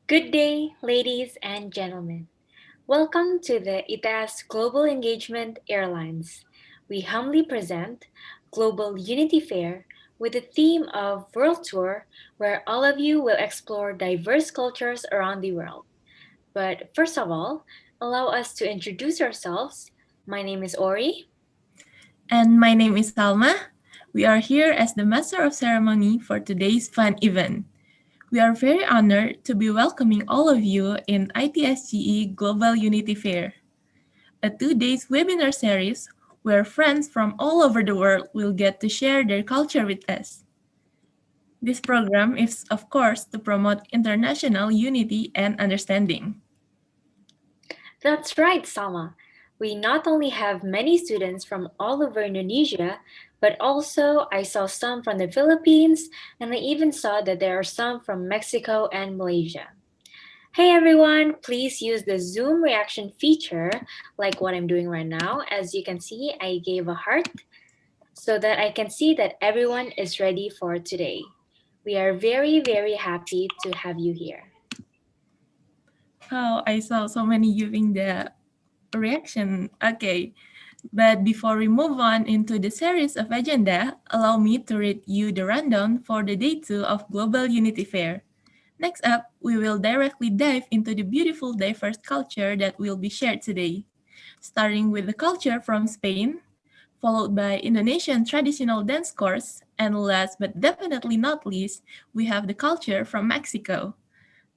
Good day, ladies and gentlemen. Welcome to the ITAS Global Engagement Airlines. We humbly present Global Unity Fair with the theme of World Tour, where all of you will explore diverse cultures around the world. But first of all, allow us to introduce ourselves. My name is Ori. And my name is Salma. We are here as the master of ceremony for today's fun event. We are very honored to be welcoming all of you in ITSGE Global Unity Fair, a 2 days webinar series where friends from all over the world will get to share their culture with us. This program is, of course, to promote international unity and understanding. That's right, Salma. We not only have many students from all over Indonesia, but also I saw some from the Philippines, and I even saw that there are some from Mexico and Malaysia. Hey everyone, please use the Zoom reaction feature like what I'm doing right now. As you can see, I gave a heart so that I can see that everyone is ready for today. We are very, very happy to have you here. Oh, I saw so many giving the reaction. Okay, but before we move on into the series of agenda, allow me to read you the rundown for the day 2 of Global Unity Fair. Next up, we will directly dive into the beautiful diverse culture that will be shared today, starting with the culture from Spain, followed by Indonesian traditional dance course, and last but definitely not least, we have the culture from Mexico.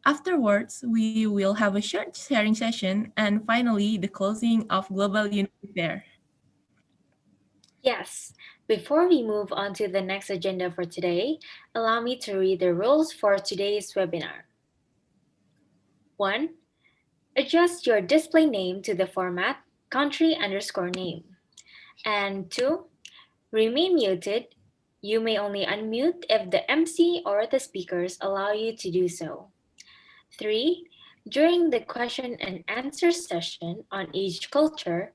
Afterwards, we will have a short sharing session and finally the closing of Global Unity Fair. Yes, before we move on to the next agenda for today, allow me to read the rules for today's webinar. 1. Adjust your display name to the format country underscore name. And 2. Remain muted. You may only unmute if the MC or the speakers allow you to do so. 3. During the question and answer session on each culture,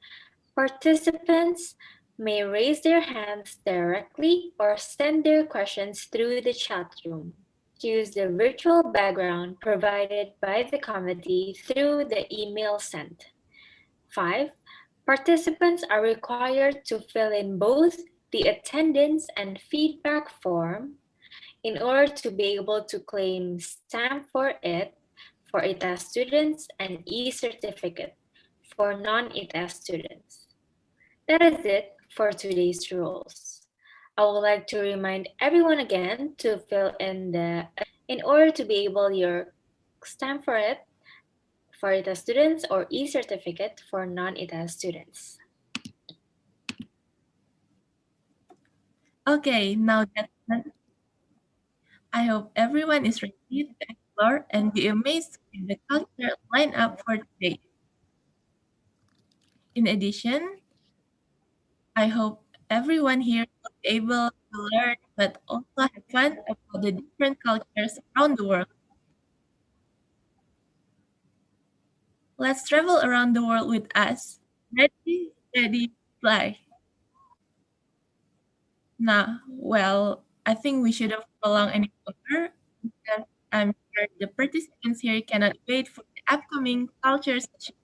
participants may raise their hands directly or send their questions through the chat room. Use the virtual background provided by the committee through the email sent. 5. Participants are required to fill in both the attendance and feedback form in order to be able to claim stamp for it for ITAS students and e-certificate for non-ITAS students. That is it for today's rules. I would like to remind everyone again to fill in order to be able your stamp for it for ITAS students or e-certificate for non-ITAS students. Okay, now that's done, I hope everyone is ready to explore and be amazed with the culture lineup for today. In addition, I hope everyone here will be able to learn but also have fun about the different cultures around the world. Let's travel around the world with us. Ready, steady, fly. Nah, well, I think we shouldn't prolong any longer because I'm sure the participants here cannot wait for the upcoming culture session.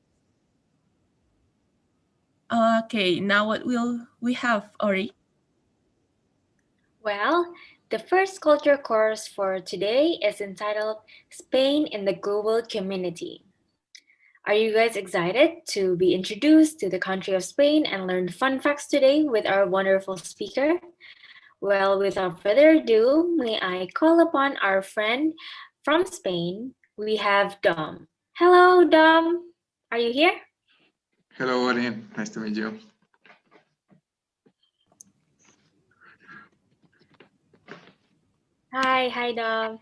Okay, now what will we have, Ori? Well, the first culture course for today is entitled Spain in the Global Community. Are you guys excited to be introduced to the country of Spain and learn fun facts today with our wonderful speaker? Well, without further ado, may I call upon our friend from Spain. We have Dom. Hello, Dom. Are you here? Hello, Orion. Nice to meet you. Hi, Dom.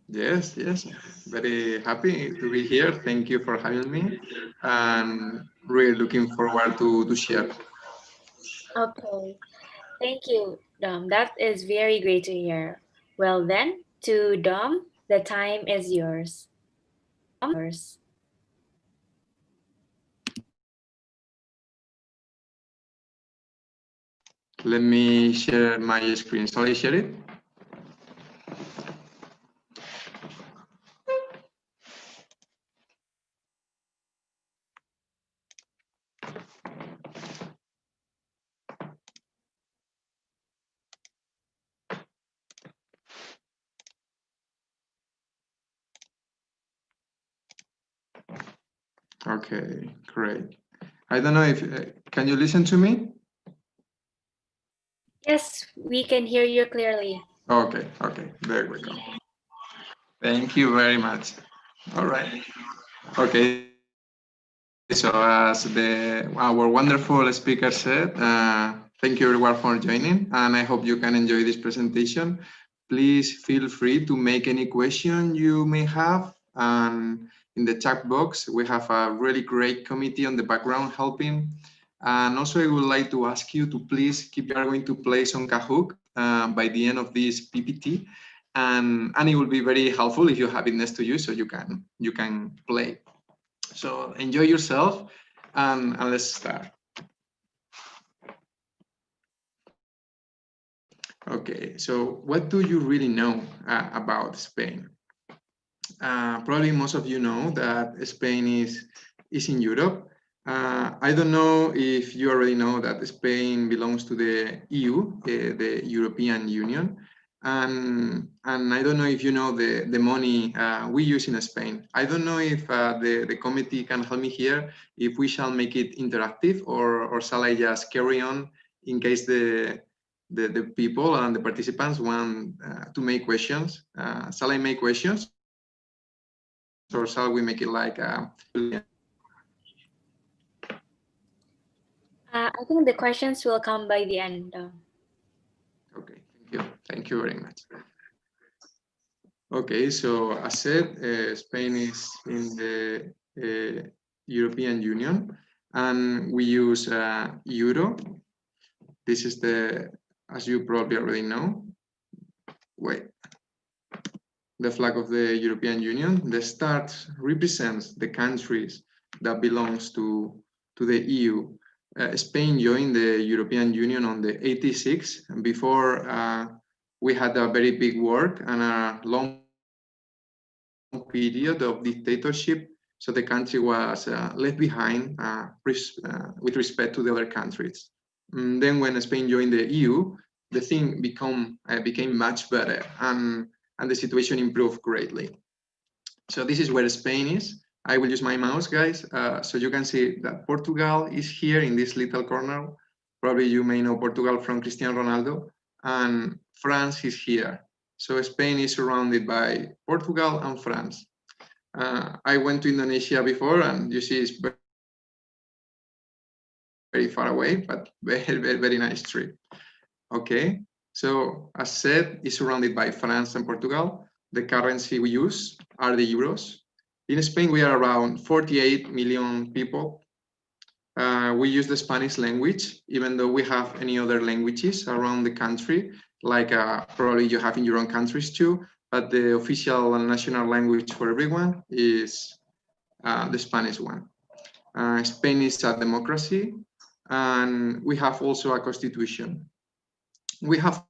Yes. Very happy to be here. Thank you for having me. And really looking forward to share. Okay. Thank you, Dom. That is very great to hear. Well, then, to Dom, the time is yours. Let me share my screen. Shall I share it? Okay, great. I don't know if, can you listen to me? Yes, we can hear you clearly. Okay, there we go. Thank you very much. All right. Okay, so as our wonderful speaker said, thank you everyone for joining, and I hope you can enjoy this presentation. Please feel free to make any question you may have, and in the chat box, we have a really great committee on the background helping. And also I would like to ask you to please keep, you are going to play some Kahoot by the end of this PPT. And it will be very helpful if you have it next to you so you can play. So enjoy yourself and let's start. Okay, so what do you really know about Spain? Probably most of you know that Spain is in Europe. I don't know if you already know that Spain belongs to the EU, the European Union. And I don't know if you know the money we use in Spain. I don't know if the committee can help me here, if we shall make it interactive or shall I just carry on in case the people and the participants want to make questions. Shall I make questions? Or shall we make it like I think the questions will come by the end. Okay, thank you very much. Okay, so as said, Spain is in the European Union, and we use euro. This is as you probably already know, the flag of the European Union. The star represents the countries that belongs to the EU. Spain joined the European Union on the 86, and before we had a very big war and a long period of dictatorship, so the country was left behind with respect to the other countries. And then when Spain joined the EU, the thing became much better, and the situation improved greatly. So this is where Spain is. I will use my mouse, guys, so you can see that Portugal is here in this little corner. Probably you may know Portugal from Cristiano Ronaldo, and France is here. So Spain is surrounded by Portugal and France. I went to Indonesia before, and you see it's very far away, but very nice trip. Okay, so as said, it's surrounded by France and Portugal. The currency we use are the euros. In Spain, we are around 48 million people. We use the Spanish language, even though we have any other languages around the country, like probably you have in your own countries too, but the official and national language for everyone is the Spanish one. Spain is a democracy, and we have also a constitution. We have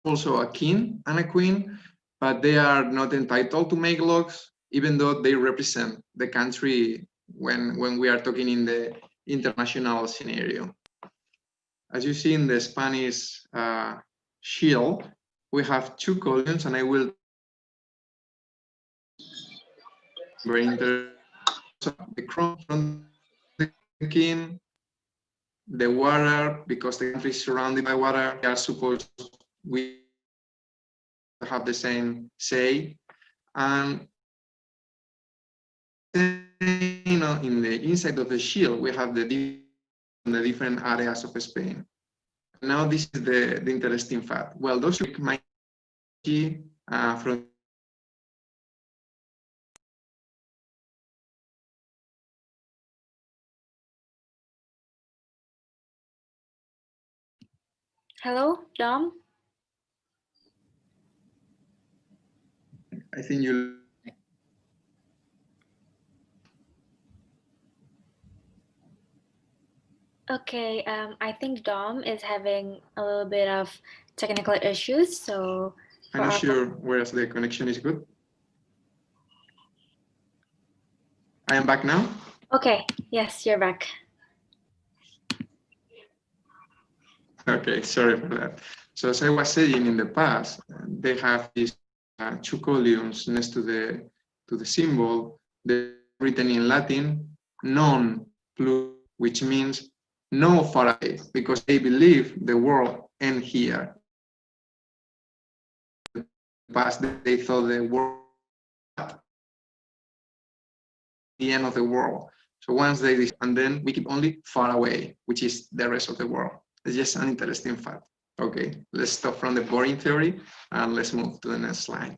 also a king and a queen, but they are not entitled to make laws, even though they represent the country when we are talking in the international scenario. As you see in the Spanish shield, we have two columns, and I will very interesting. The crown from the king, the water, because the country is surrounded by water, we are supposed we have the same say, and in the inside of the shield we have the different areas of Spain. Now this is the interesting fact. Well, those might be from Hello, Dom? I think you. Okay, I think Dom is having a little bit of technical issues, so I'm not sure whereas the connection is good. I am back now. Okay, yes, you're back. Okay, sorry for that. So as I was saying, in the past, they have these two columns next to the symbol. The written in Latin, non plus, which means no far away, because they believe the world ends here. In the past, they thought the world the end of the world. So once they, and then we keep only far away, which is the rest of the world. It's just an interesting fact. Okay, let's stop from the boring theory and let's move to the next slide.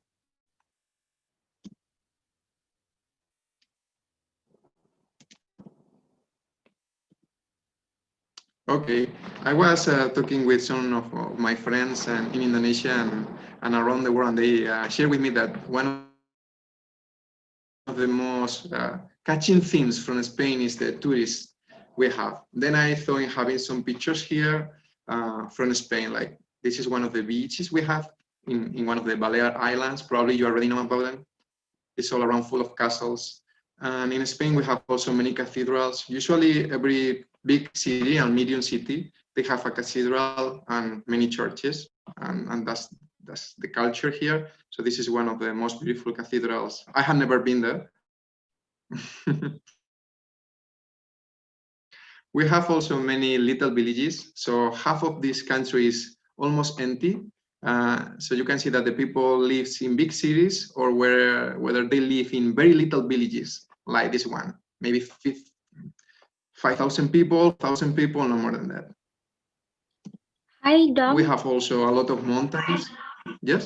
Okay, I was talking with some of my friends in Indonesia and around the world, and they shared with me that one of the most catching things from Spain is the tourists we have. Then I thought in having some pictures here from Spain, like this is one of the beaches we have in one of the Balear Islands. Probably you already know about them. It's all around full of castles. And in Spain, we have also many cathedrals. Usually every big city and medium city, they have a cathedral and many churches. And that's the culture here. So this is one of the most beautiful cathedrals. I have never been there. We have also many little villages. So half of this country is almost empty. So you can see that the people live in big cities or whether they live in very little villages like this one, maybe 5,000 people, 1,000 people, no more than that. Hi, Dom. We have also a lot of mountains. Yes?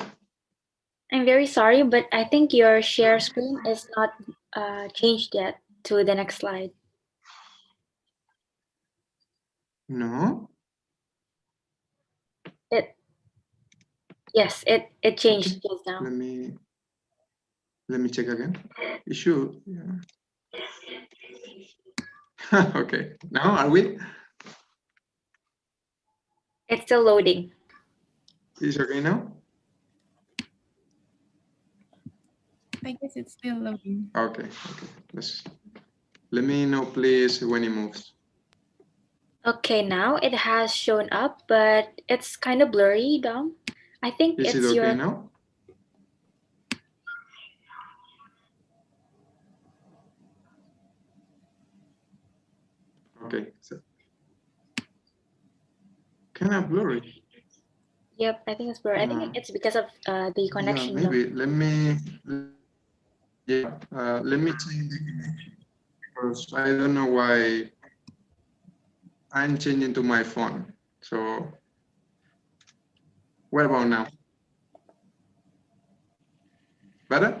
I'm very sorry, but I think your share screen is not changed yet to the next slide. No? Yes, it changed just now. Let me check again. It should. Yeah. Okay. Now are we? It's still loading. Is it okay now? I guess it's still loading. Okay. Let me know, please, when it moves. Okay, now it has shown up, but it's kind of blurry, Dom. I think Is it's it okay your. now? Okay. So, kind of blurry. Yep, I think it's blurry. I think it's because of the connection. Yeah, maybe. Let me. Yeah. Let me change the connection because I don't know why I'm changing to my phone. So, what about now? Better?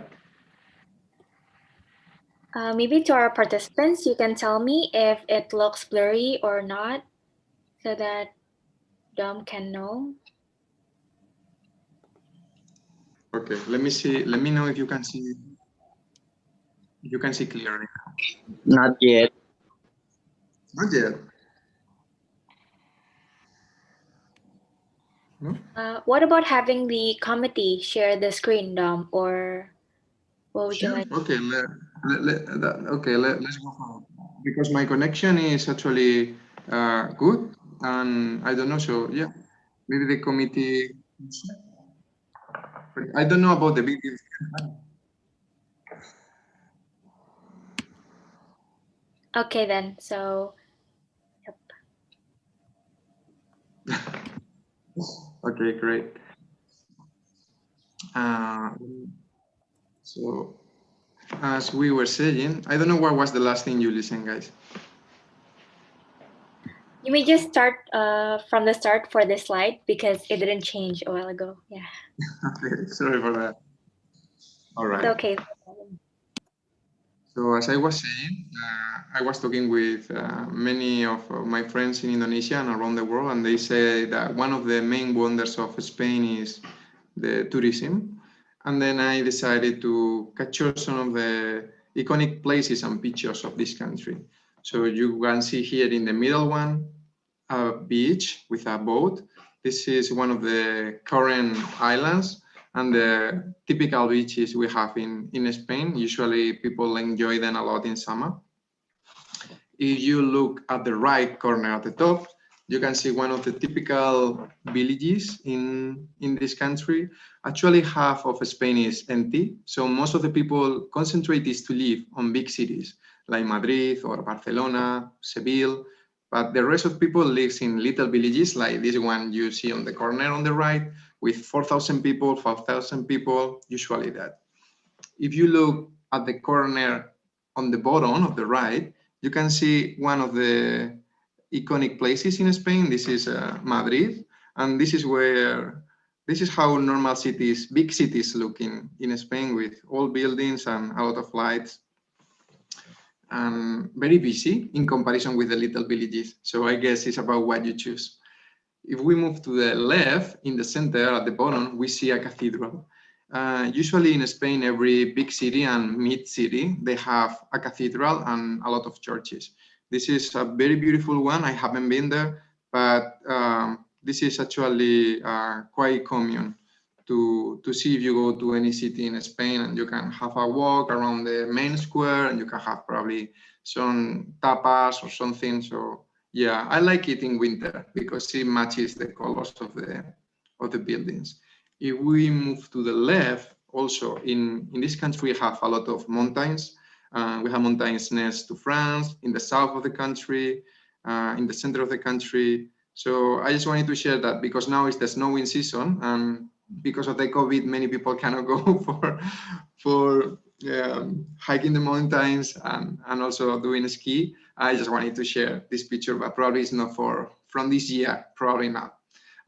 Maybe to our participants, you can tell me if it looks blurry or not, so that Dom can know. Okay. Let me see. Let me know if you can see. You can see clearly. Not yet. Not yet. No? What about having the committee share the screen, Dom, or what would you like? Okay. Let's go forward. Because my connection is actually good, and I don't know. So yeah, maybe the committee. I don't know about the video. Okay, then. So, yep. Okay, great. So, as we were saying, I don't know what was the last thing you listened, guys. You may just start from the start for this slide because it didn't change a while ago. Yeah. Okay, sorry for that. All right. It's okay. So as I was saying, I was talking with many of my friends in Indonesia and around the world, and they say that one of the main wonders of Spain is the tourism. And then I decided to capture some of the iconic places and pictures of this country. So you can see here in the middle one, a beach with a boat. This is one of the current islands and the typical beaches we have in Spain. Usually people enjoy them a lot in summer. If you look at the right corner at the top, you can see one of the typical villages in this country. Actually, half of Spain is empty. So most of the people concentrate is to live on big cities like Madrid or Barcelona, Seville. But the rest of people lives in little villages like this one you see on the corner on the right with 4,000 people, 5,000 people, usually that. If you look at the corner on the bottom of the right, you can see one of the iconic places in Spain. This is Madrid, and this is how normal cities, big cities look in Spain, with all buildings and a lot of lights, and very busy in comparison with the little villages. So I guess it's about what you choose. If we move to the left, in the center at the bottom, we see a cathedral. Usually in Spain, every big city and mid-city, they have a cathedral and a lot of churches. This is a very beautiful one. I haven't been there, but this is actually quite common to see if you go to any city in Spain, and you can have a walk around the main square, and you can have probably some tapas or something. So yeah, I like it in winter because it matches the colors of the buildings. If we move to the left, also in this country, we have a lot of mountains. We have mountains next to France, in the south of the country, in the center of the country. So I just wanted to share that because now it's the snowing season, and because of the COVID, many people cannot go for hiking the mountains and also doing ski. I just wanted to share this picture, but probably it's not from this year, probably not.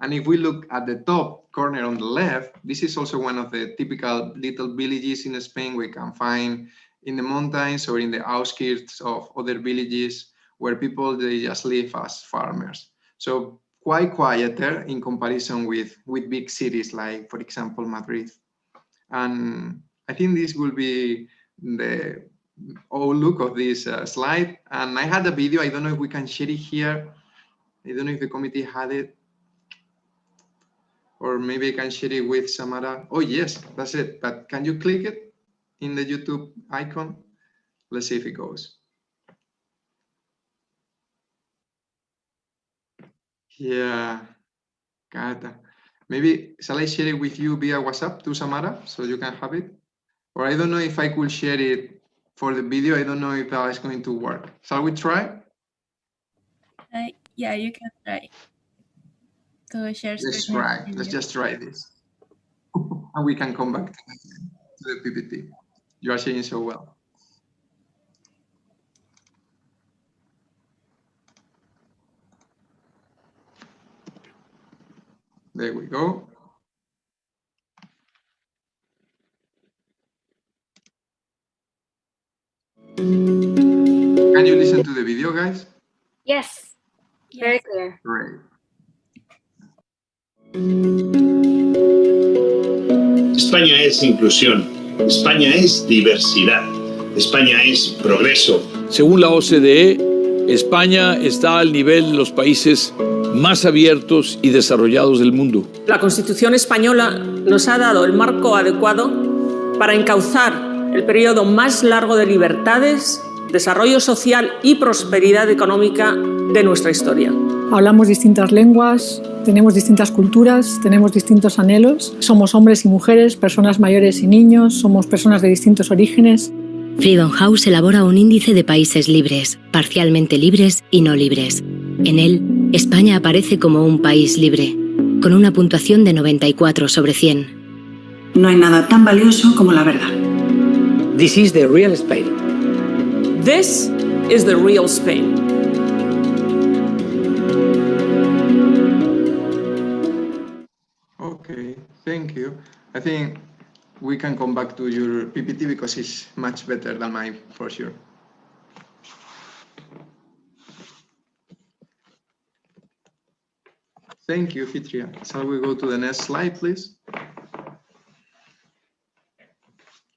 And if we look at the top corner on the left, this is also one of the typical little villages in Spain we can find in the mountains or in the outskirts of other villages where people, they just live as farmers. So quite quieter in comparison with big cities like, for example, Madrid. And I think this will be the whole look of this slide. And I had a video, I don't know if we can share it here. I don't know if the committee had it. Or maybe I can share it with Samara. Oh yes, that's it. But can you click it in the YouTube icon? Let's see if it goes. Yeah, got. Maybe shall I share it with you via WhatsApp to Samara so you can have it? Or I don't know if I could share it for the video. I don't know if that is going to work. Shall we try? Yeah, you can try to share screen. Let's try. Let's just try this. And we can come back to the PPT. You are sharing so well. There we go. Can you listen to the video, guys? Yes, very clear. Great. España es inclusión, España es diversidad, España es progreso. Según la OCDE, España está al nivel de los países más abiertos y desarrollados del mundo. La Constitución española nos ha dado el marco adecuado para encauzar el periodo más largo de libertades, desarrollo social y prosperidad económica de nuestra historia. Hablamos distintas lenguas, tenemos distintas culturas, tenemos distintos anhelos. Somos hombres y mujeres, personas mayores y niños, somos personas de distintos orígenes. Freedom House elabora un índice de países libres, parcialmente libres y no libres. En él, España aparece como un país libre, con una puntuación de 94 sobre 100. No hay nada tan valioso como la verdad. This is the real Spain. This is the real Spain. Okay, thank you. I think we can come back to your PPT because it's much better than mine, for sure. Thank you, Fitria. Shall we go to the next slide, please?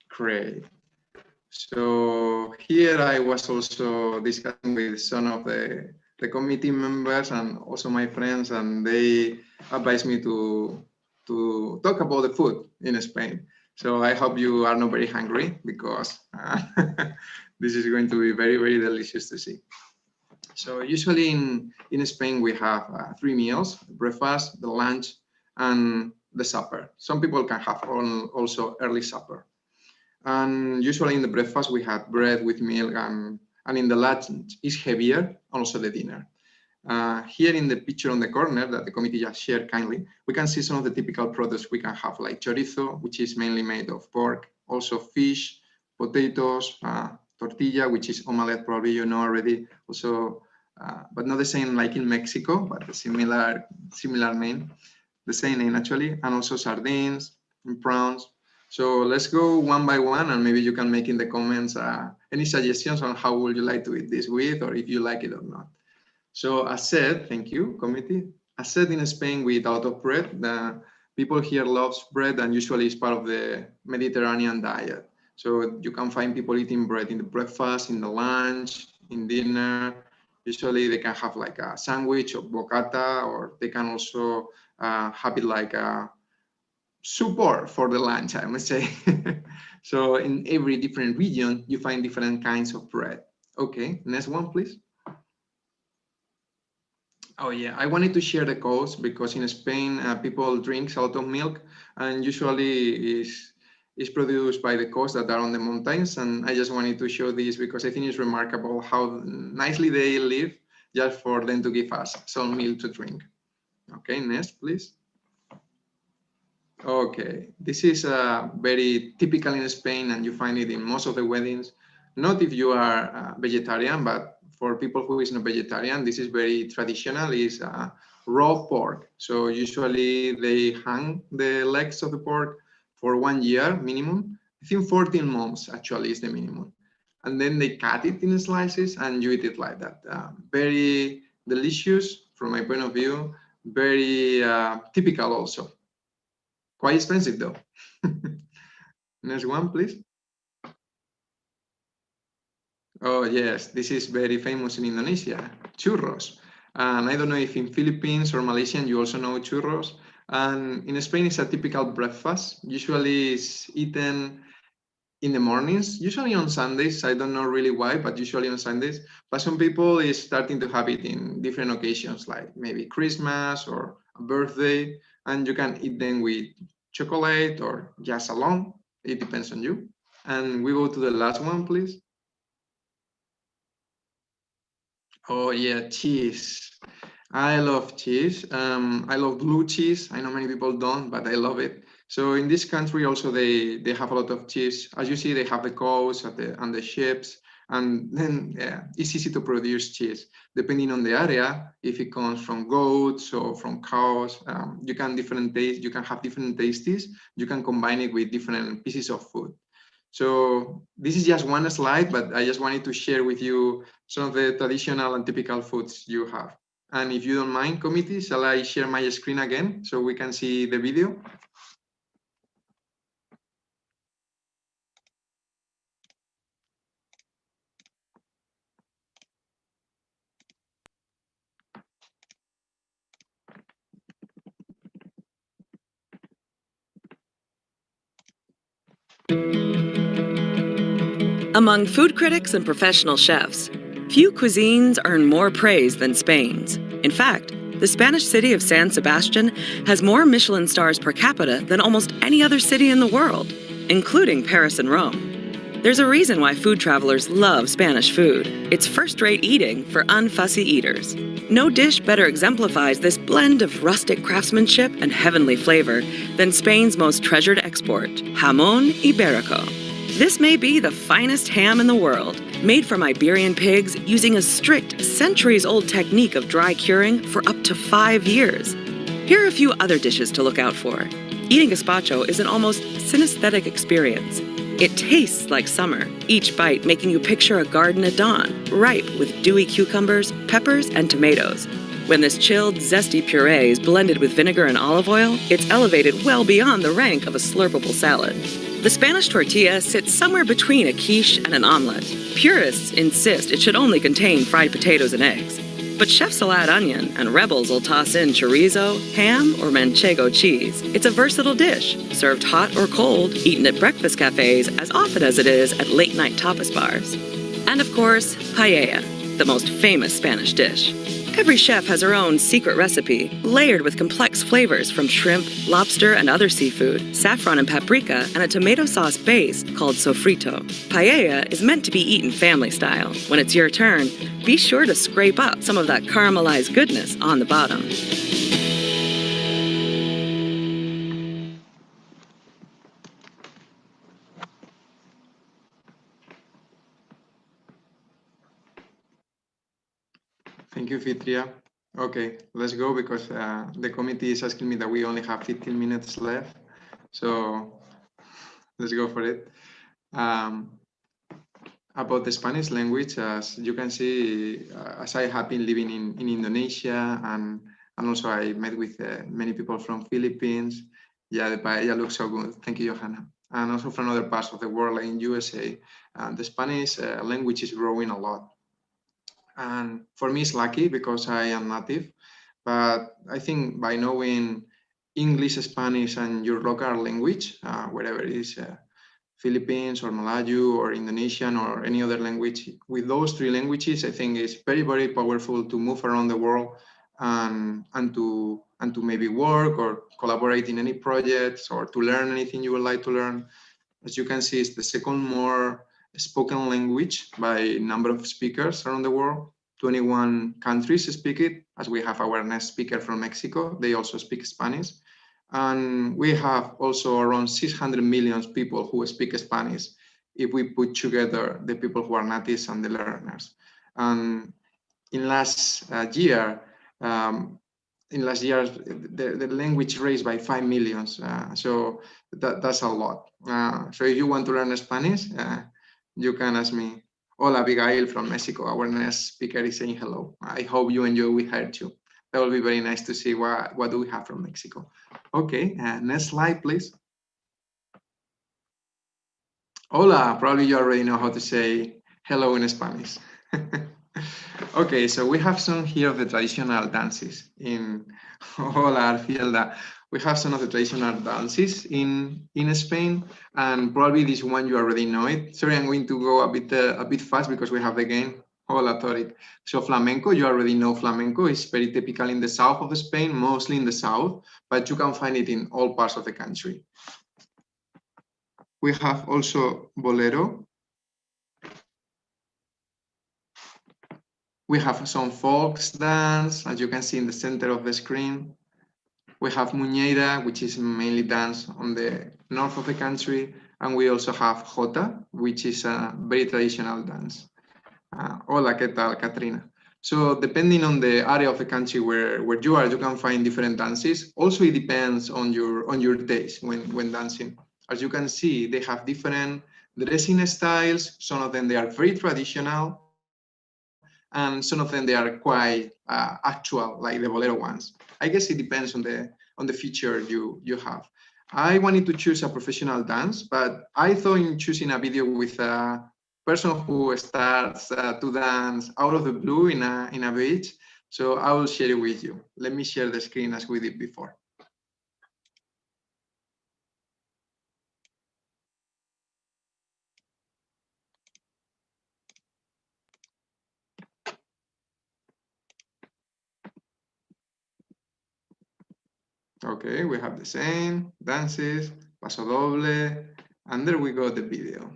Great. So here I was also discussing with some of the committee members and also my friends, and they advised me to talk about the food in Spain. So I hope you are not very hungry because this is going to be very, very delicious to see. So usually in Spain, we have 3 meals: breakfast, the lunch, and the supper. Some people can have also early supper. And usually in the breakfast, we have bread with milk, and in the lunch is heavier, also the dinner. Here in the picture on the corner that the committee just shared kindly, we can see some of the typical products we can have, like chorizo, which is mainly made of pork, also fish, potatoes, tortilla, which is omelette, probably you know already, also, but not the same like in Mexico, but a similar name, the same name actually, and also sardines and prawns. So let's go one by one, and maybe you can make in the comments any suggestions on how would you like to eat this with, or if you like it or not. So as said, thank you, committee. As said, in Spain, we eat a lot of bread. The people here loves bread, and usually it's part of the Mediterranean diet. So you can find people eating bread in the breakfast, in the lunch, in dinner. Usually they can have like a sandwich or bocata, or they can also have it like a support for the lunch, I must say. So in every different region, you find different kinds of bread. Okay, next one, please. Oh yeah, I wanted to share the cost because in Spain, people drink a lot of milk, and usually is produced by the cows that are on the mountains. And I just wanted to show this because I think it's remarkable how nicely they live just for them to give us some milk to drink. Okay, next, please. Okay, this is very typical in Spain, and you find it in most of the weddings. Not if you are vegetarian, but for people who is not vegetarian, this is very traditional, is raw pork. So usually they hang the legs of the pork for 1 year minimum. I think 14 months actually is the minimum. And then they cut it in slices and you eat it like that. Very delicious from my point of view, very typical also. Quite expensive though. Next one, please. Oh yes, this is very famous in Indonesia, churros. And I don't know if in Philippines or Malaysian you also know churros. And in Spain it's a typical breakfast. Usually it's eaten in the mornings, usually on Sundays. I don't know really why, but usually on Sundays. But some people is starting to have it in different occasions, like maybe Christmas or a birthday. And you can eat them with chocolate or just alone. It depends on you. And we go to the last one, please. Oh yeah, cheese. I love cheese. I love blue cheese. I know many people don't, but I love it. So in this country also they have a lot of cheese. As you see, they have the cows and the ships, and then it's easy to produce cheese. Depending on the area, if it comes from goats or from cows, you can have different tastes. You can combine it with different pieces of food. So this is just one slide, but I just wanted to share with you some of the traditional and typical foods you have. And if you don't mind, committee, shall I share my screen again so we can see the video? Among food critics and professional chefs, few cuisines earn more praise than Spain's. In fact, the Spanish city of San Sebastian has more Michelin stars per capita than almost any other city in the world, including Paris and Rome. There's a reason why food travelers love Spanish food. It's first-rate eating for unfussy eaters. No dish better exemplifies this blend of rustic craftsmanship and heavenly flavor than Spain's most treasured export, jamón ibérico. This may be the finest ham in the world, made from Iberian pigs using a strict, centuries-old technique of dry curing for up to 5 years. Here are a few other dishes to look out for. Eating gazpacho is an almost synesthetic experience. It tastes like summer, each bite making you picture a garden at dawn, ripe with dewy cucumbers, peppers, and tomatoes. When this chilled, zesty puree is blended with vinegar and olive oil, it's elevated well beyond the rank of a slurpable salad. The Spanish tortilla sits somewhere between a quiche and an omelet. Purists insist it should only contain fried potatoes and eggs. But chefs will add onion, and rebels will toss in chorizo, ham, or manchego cheese. It's a versatile dish, served hot or cold, eaten at breakfast cafes as often as it is at late-night tapas bars. And of course, paella. the most famous Spanish dish. Every chef has her own secret recipe, layered with complex flavors from shrimp, lobster, and other seafood, saffron and paprika, and a tomato sauce base called sofrito. Paella is meant to be eaten family style. When it's your turn, be sure to scrape up some of that caramelized goodness on the bottom. Thank you, Fitria. Okay, let's go because the committee is asking me that we only have 15 minutes left. So let's go for it. About the Spanish language, as you can see, as I have been living in Indonesia and also I met with many people from Philippines. Yeah, the paella looks so good. Thank you, Johanna. And also from other parts of the world, like in USA. The Spanish language is growing a lot. And for me, it's lucky because I am native. But I think by knowing English, Spanish, and your local language, wherever it is, Philippines or Malayu or Indonesian or any other language, with those three languages, I think it's very, very powerful to move around the world and to maybe work or collaborate in any projects or to learn anything you would like to learn. As you can see, it's the second more spoken language by number of speakers around the world. 21 countries speak it, as we have our next speaker from Mexico. They also speak Spanish. And we have also around 600 million people who speak Spanish if we put together the people who are natives and the learners. And in last year, the language raised by 5 million. So that's a lot. So if you want to learn Spanish, you can ask me. Hola, Abigail from Mexico. Our next speaker is saying hello. I hope you enjoy with her too. That will be very nice to see what do we have from Mexico. Okay, next slide, please. Hola, probably you already know how to say hello in Spanish. Okay, so we have some here of the traditional dances in Hola, Arfielda. We have some of the traditional dances in Spain, and probably this one you already know it. Sorry, I'm going to go a bit fast because we have the game. Hola, Toric. So flamenco, you already know flamenco is very typical in the south of Spain, mostly in the south, but you can find it in all parts of the country. We have also bolero. We have some folk dance, as you can see in the center of the screen. We have muñeira, which is mainly dance on the north of the country. And we also have jota, which is a very traditional dance. Hola, ¿qué tal, Katrina? So depending on the area of the country where you are, you can find different dances. Also, it depends on your taste when dancing. As you can see, they have different dressing styles. Some of them, they are very traditional. And some of them, they are quite actual, like the bolero ones. I guess it depends on the feature you have. I wanted to choose a professional dance, but I thought in choosing a video with a person who starts to dance out of the blue in a beach. So I will share it with you. Let me share the screen as we did before. Okay, we have the same dances, paso doble, and there we go, the video.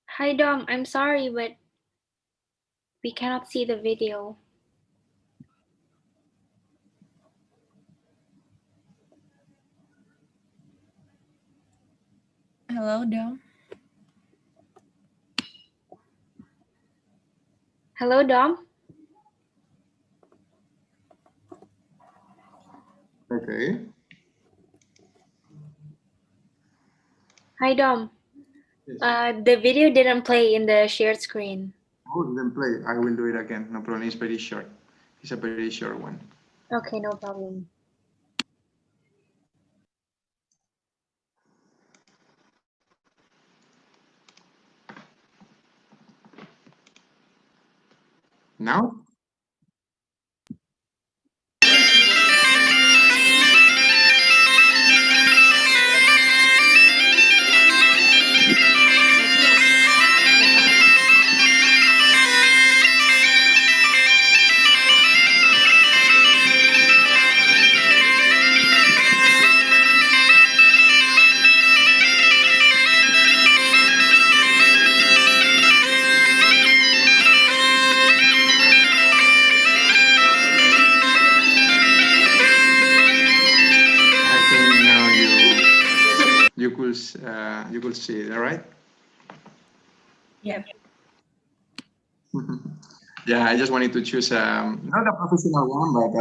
Hi, Dom. I'm sorry, but we cannot see the video. Hello, Dom. Hello, Dom. Okay. Hi, Dom. Yes. The video didn't play in the shared screen. Oh, then play. I will do it again. No problem. It's very short. It's a very short one. Okay, no problem. Now? could see it, all right? Yeah. Yeah, I just wanted to choose not a professional one, but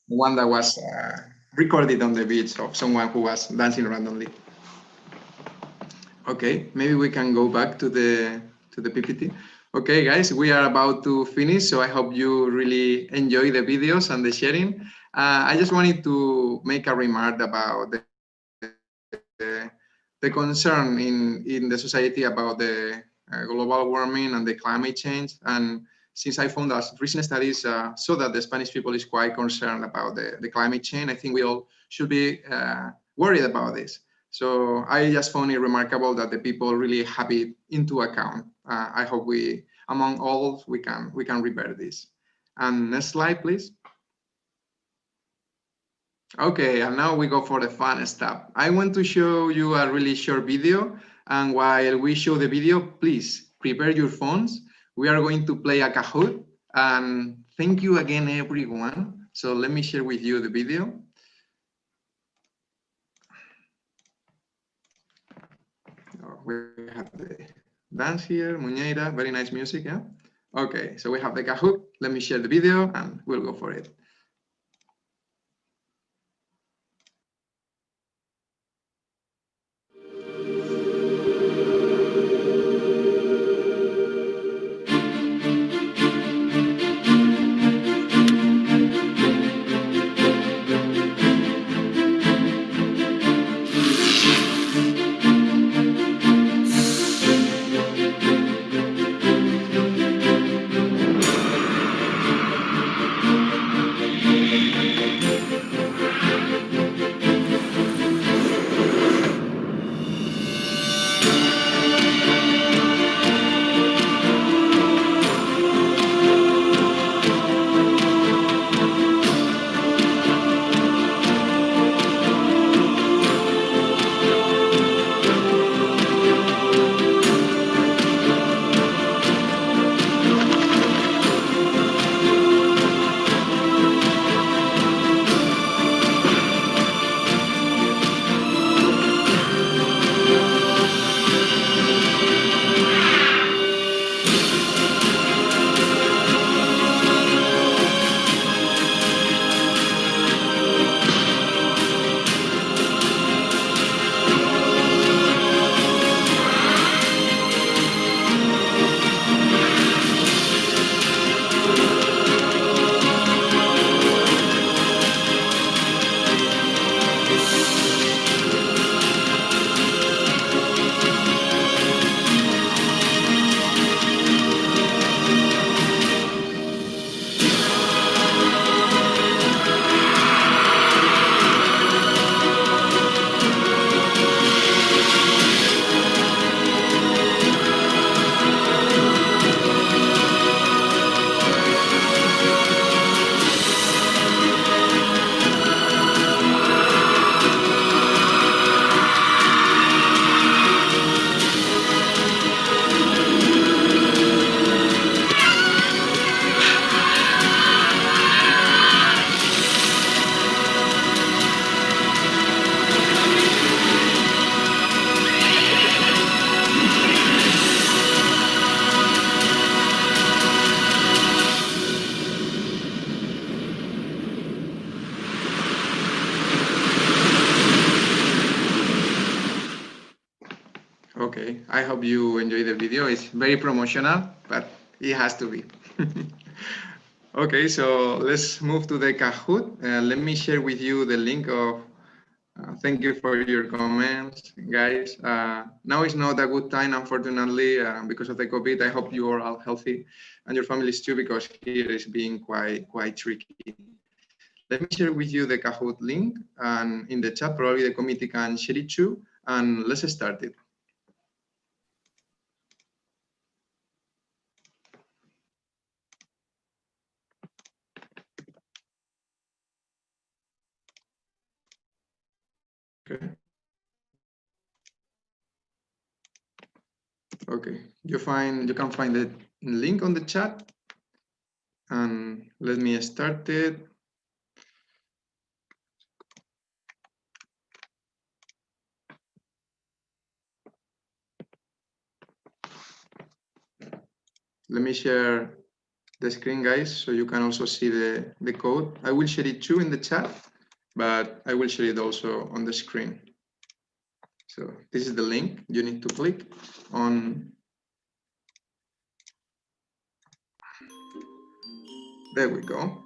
one that was recorded on the beach of someone who was dancing randomly. Okay, maybe we can go back to the PPT. Okay, guys, we are about to finish, so I hope you really enjoy the videos and the sharing. I just wanted to make a remark about the concern in the society about the global warming and the climate change. And since I found that recent studies show that the Spanish people is quite concerned about the climate change, I think we all should be worried about this. So I just found it remarkable that the people really have it into account. I hope we, among all, we can revert this. And next slide, please. Okay, and now we go for the fun stuff. I want to show you a really short video. And while we show the video, please prepare your phones. We are going to play a Kahoot. And thank you again, everyone. So let me share with you the video. We have the dance here, Muñeira, very nice music, yeah? Okay, so we have the Kahoot. Let me share the video and we'll go for it. Okay, I hope you enjoy the video. It's very promotional, but it has to be. Okay, so let's move to the Kahoot. Let me share with you the link of, thank you for your comments, guys. Now is not a good time, unfortunately, because of the COVID. I hope you are all healthy and your families too, because here is being quite tricky. Let me share with you the Kahoot link, and in the chat, probably the committee can share it too, and let's start it. Okay. Okay, you can find the link on the chat, and let me start it. Let me share the screen, guys, so you can also see the code. I will share it too in the chat, but I will share it also on the screen. So this is the link you need to click on. There we go.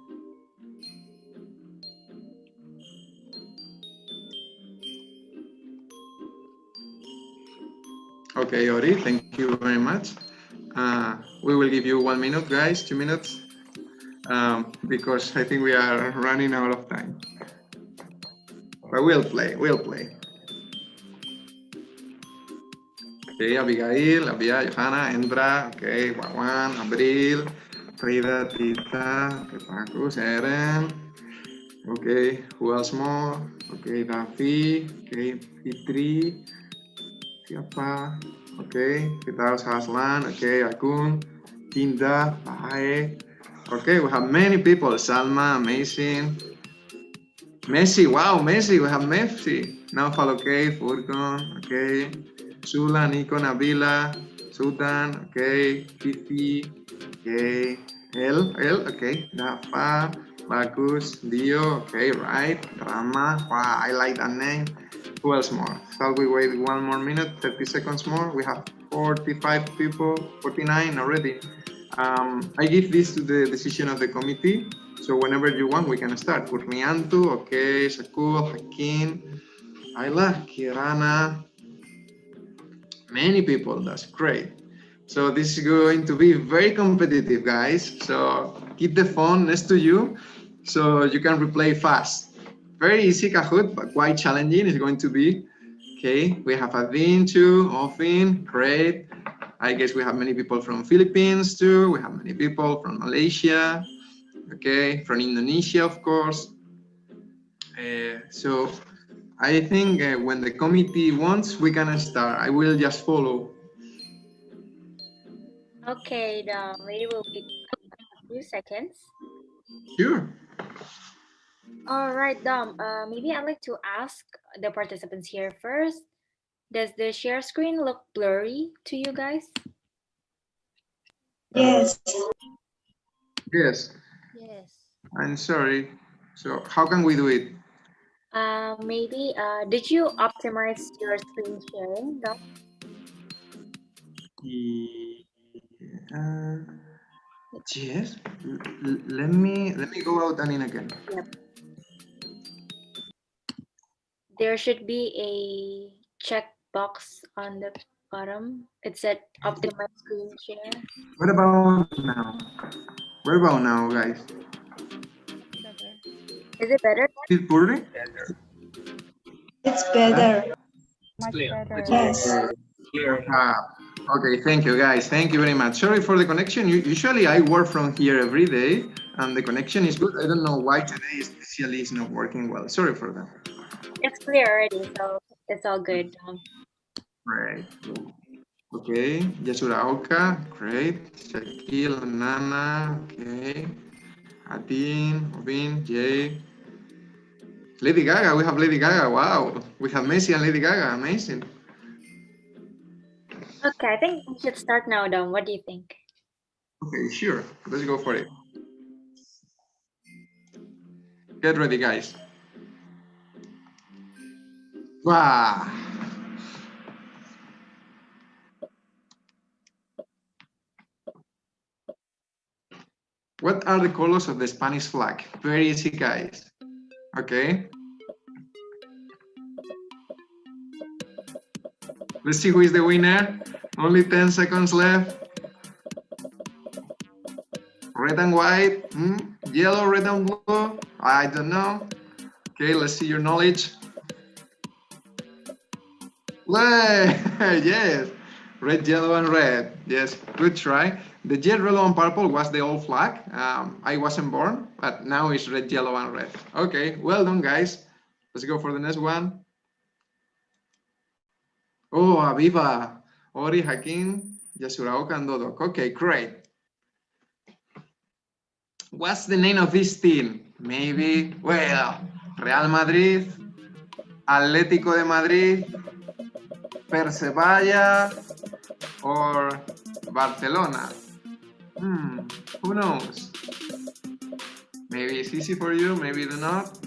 Okay, Ori, thank you very much. We will give you 1 minute, guys, 2 minutes, because I think we are running out of time. But we'll play. Okay, Abigail, Abia, Johanna, Endra, okay, Wawan, Abril, Frida, Tita, okay, Pakus, Eren, okay, who else more? Okay, Davi, okay, Fitri, siapa? Okay, kita harus Haslan, okay, Akun, Tinda, Bae. Okay, we have many people. Salma, amazing. Messi, wow, Messi, we have Messi. Naufal, okay, Furcon, okay. Sula, Nico, Nabila, Sultan, okay. Fifi, okay. El, okay. Rafa, Bagus, Dio, okay, right. Rama, wow, I like that name. Who else more? Shall we wait 1 more minute, 30 seconds more? We have 45 people, 49 already. I give this to the decision of the committee. So whenever you want, we can start. Kurniantu, okay, Shakul, Hakim, Ayla, Kirana, many people, that's great. So this is going to be very competitive, guys. So keep the phone next to you so you can replay fast. Very easy, Kahoot, but quite challenging. It's going to be. Okay, we have Adin too, Ofin, great. I guess we have many people from Philippines too. We have many people from Malaysia. Okay, from Indonesia, of course. So I think when the committee wants, we can start. I will just follow. Okay, we will be a few seconds. Sure. All right, Dom. Maybe I'd like to ask the participants here first. Does the share screen look blurry to you guys? Yes. Yes. I'm sorry. So how can we do it? Maybe, did you optimize your screen sharing, Dom? Yes. Let me go out and in again. Yep. There should be a checkbox on the bottom. It said optimize screen share. What about now? What about now, guys? Is it better? Is it blurry? It's better. Much better. Yes. Okay, thank you, guys. Thank you very much. Sorry for the connection. Usually I work from here every day and the connection is good. I don't know why today especially is not working well. Sorry for that. It's clear already, so it's all good. Great. Okay, Yasura Oka, great. Shakil, Nana, okay. Adin, Obin, Jay. Lady Gaga, we have Lady Gaga, wow. We have Messi and Lady Gaga, amazing. Okay, I think we should start now, Dom. What do you think? Okay, sure. Let's go for it. Get ready, guys. Wow. What are the colors of the Spanish flag? Very easy, guys. Okay. Let's see who is the winner. Only 10 seconds left. Red and white, yellow, red and blue. I don't know. Okay, let's see your knowledge. Yes, red, yellow, and red. Yes, good try. The jet, yellow, and purple was the old flag. I wasn't born, but now it's red, yellow, and red. Okay, well done, guys. Let's go for the next one. Oh, Aviva, Ori, Hakim, Yasuraoka, and Dodok. Okay, great. What's the name of this team? Maybe, well, Real Madrid, Atlético de Madrid, Persevalla, or Barcelona. Who knows? Maybe it's easy for you, maybe do not.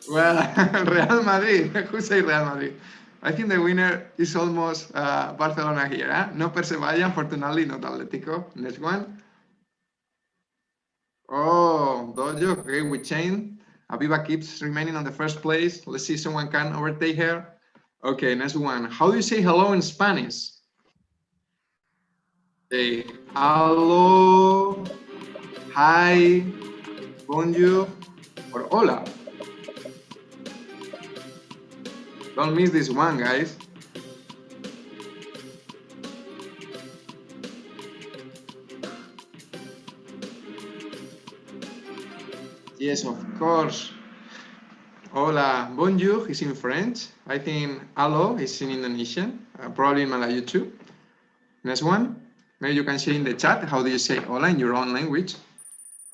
Well, Real Madrid. Who say Real Madrid? I think the winner is almost Barcelona here. No Persevalla, unfortunately, not Atletico. Next one. Oh, Dojo. Okay, we change. Aviva keeps remaining on the first place. Let's see if someone can overtake her. Okay, next one. How do you say hello in Spanish? Okay, hello, hi, bonjour, or hola. Don't miss this one, guys. Yes, of course. Hola, bonjour is in French. I think hello is in Indonesian, probably in Malayu too. Next one. Maybe you can share in the chat how do you say hola in your own language.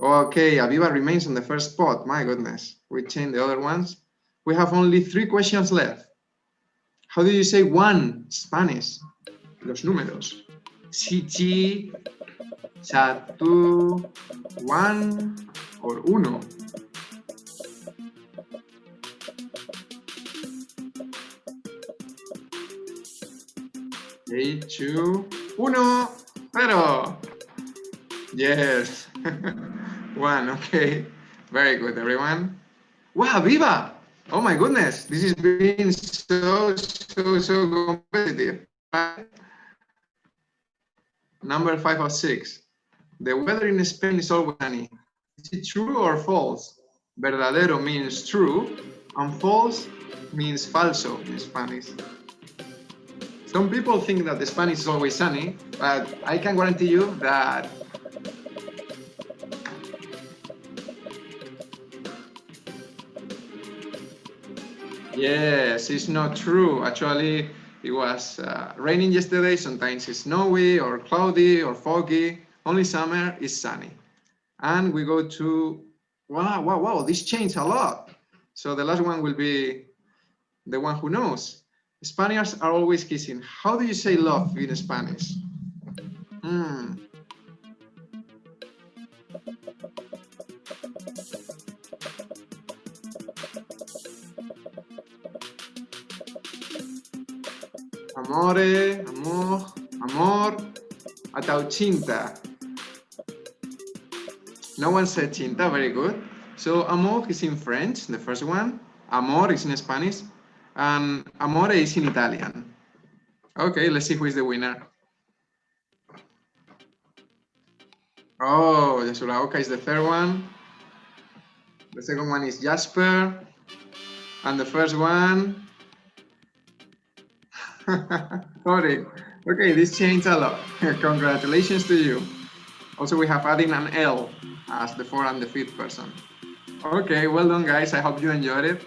Okay, Aviva remains on the first spot. My goodness, we changed the other ones. We have only 3 questions left. How do you say one Spanish? Los números. Siji, satu, one, or uno. Okay, 2, 1, pero. Yes. 1, okay. Very good, everyone. Wow, Viva! Oh my goodness, this is being so competitive. Number 5 or 6. The weather in Spain is always sunny. Is it true or false? Verdadero means true, and false means falso in Spanish. Some people think that the Spanish is always sunny, but I can guarantee you that yes, it's not true. Actually, it was raining yesterday. Sometimes it's snowy or cloudy or foggy. Only summer is sunny. And we go to, wow, this changed a lot. So the last one will be the one who knows. Spaniards are always kissing. How do you say love in Spanish? Amore, amor, atau cinta. No one said cinta, very good. So amor is in French, the first one. Amor is in Spanish. And amore is in Italian. Okay, let's see who is the winner. Oh, Yasuraoka is the third one. The second one is Jasper. And the first one, sorry. Okay, this changed a lot. Congratulations to you. Also, we have adding an L as the 4th and the 5th person. Okay, well done, guys. I hope you enjoyed it.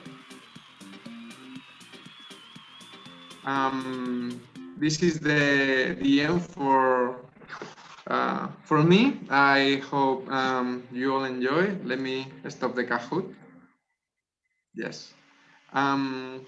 This is the end for me. I hope you all enjoy. Let me stop the Kahoot. Yes. And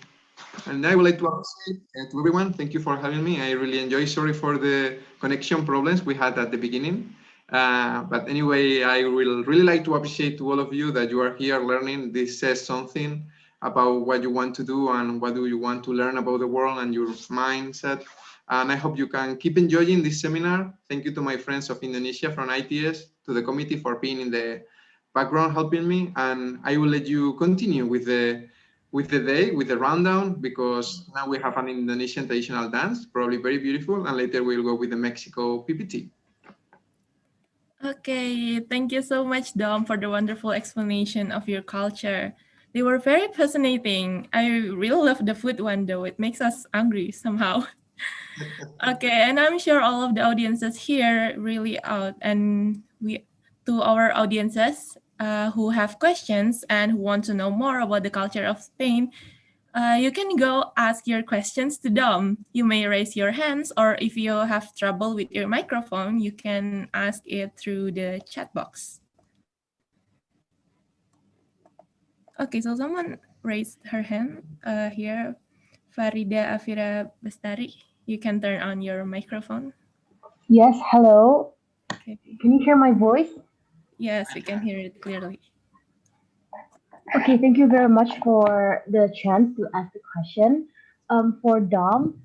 I would like to appreciate to everyone. Thank you for having me. I really enjoy. Sorry for the connection problems we had at the beginning. But anyway, I will really like to appreciate to all of you that you are here learning. This says something about what you want to do and what do you want to learn about the world and your mindset. And I hope you can keep enjoying this seminar. Thank you to my friends of Indonesia from ITS, to the committee for being in the background helping me. And I will let you continue with the day, with the rundown, because now we have an Indonesian traditional dance, probably very beautiful. And later we'll go with the Mexico PPT. Okay, thank you so much, Dom, for the wonderful explanation of your culture. They were very fascinating. I really love the food one, though. It makes us hungry somehow. Okay, and I'm sure all of the audiences here really out. And to our audiences who have questions and who want to know more about the culture of Spain, you can go ask your questions to Dom. You may raise your hands, or if you have trouble with your microphone, you can ask it through the chat box. Okay, so someone raised her hand here, Farida Afira Bestari. You can turn on your microphone. Yes, hello. Okay. Can you hear my voice? Yes, we can hear it clearly. Okay, thank you very much for the chance to ask the question. For Dom,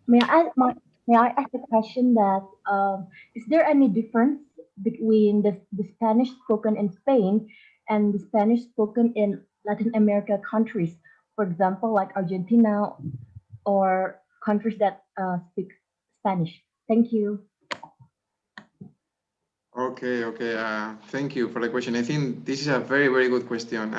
may I ask may I ask the question that is there any difference between the Spanish spoken in Spain and the Spanish spoken in Latin America countries? For example, like Argentina or countries that speak Spanish. Thank you. Okay, okay. Thank you for the question. I think this is a very, very good question.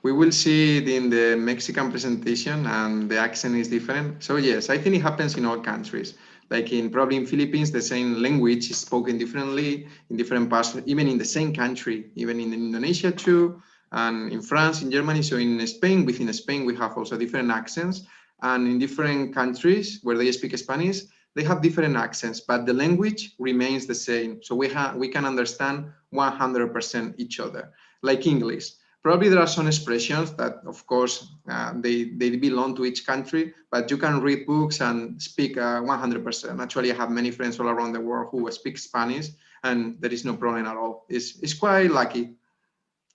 We will see it in the Mexican presentation, and the accent is different. So yes, I think it happens in all countries. Like probably in Philippines, the same language is spoken differently in different parts, even in the same country, even in Indonesia too, and in France, in Germany. So in Spain, within Spain, we have also different accents, and in different countries where they speak Spanish, they have different accents, but the language remains the same. So we can understand 100% each other, like English. Probably there are some expressions that, of course, they belong to each country, but you can read books and speak 100%. Actually, I have many friends all around the world who speak Spanish, and there is no problem at all. It's quite lucky.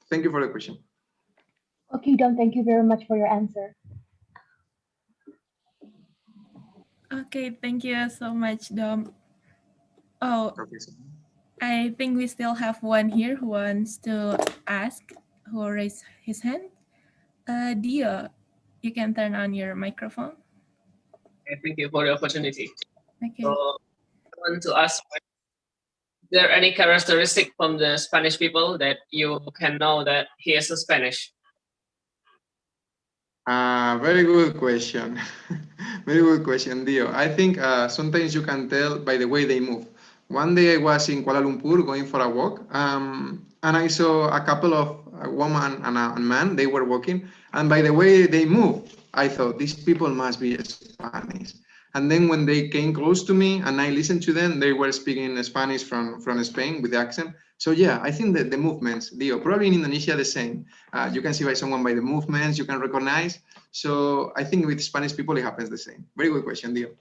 Thank you for the question. Okay, Dom, thank you very much for your answer. Okay, thank you so much, Dom. Oh, I think we still have one here who wants to ask, who raised his hand. Dio, you can turn on your microphone. Okay, thank you for the opportunity. Okay. So I want to ask, is there any characteristic from the Spanish people that you can know that he is a Spanish? Very good question. Very good question, Dio. I think sometimes you can tell by the way they move. One day I was in Kuala Lumpur going for a walk, and I saw a couple of a woman and a man. They were walking, and by the way they move, I thought these people must be Spanish. And then when they came close to me and I listened to them, they were speaking Spanish from Spain with the accent. So yeah, I think that the movements, Dio, probably in Indonesia the same. You can see by someone by the movements, you can recognize. So I think with Spanish people, it happens the same. Very good question, Dio.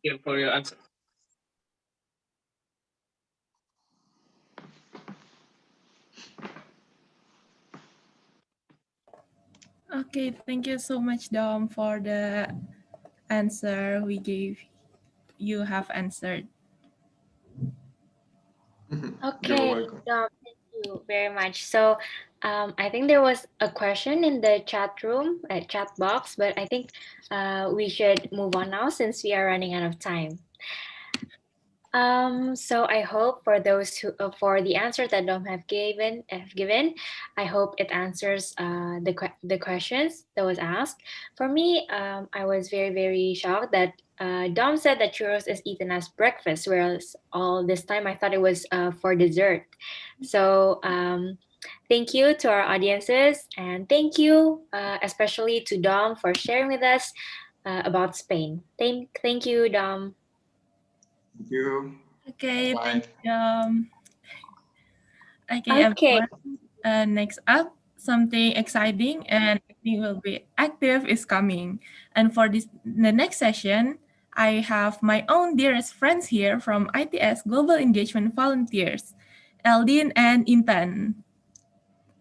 Thank you for your answer. Okay, thank you so much, Dom, for the answer we gave. You have answered. Okay, Dom, thank you very much. So I think there was a question in the chat room, chat box, but I think we should move on now since we are running out of time. So I hope for those who for the answer that Dom have given, I hope it answers the questions that was asked. For me, I was very shocked that Dom said that churros is eaten as breakfast, whereas all this time I thought it was for dessert. So thank you to our audiences, and thank you especially to Dom for sharing with us about Spain. Thank you, Dom. Thank you. Okay, Bye. thank you. Okay, everyone. Next up, something exciting and I think will be active is coming. And for the next session, I have my own dearest friends here from ITS Global Engagement Volunteers, Eldin and Intan.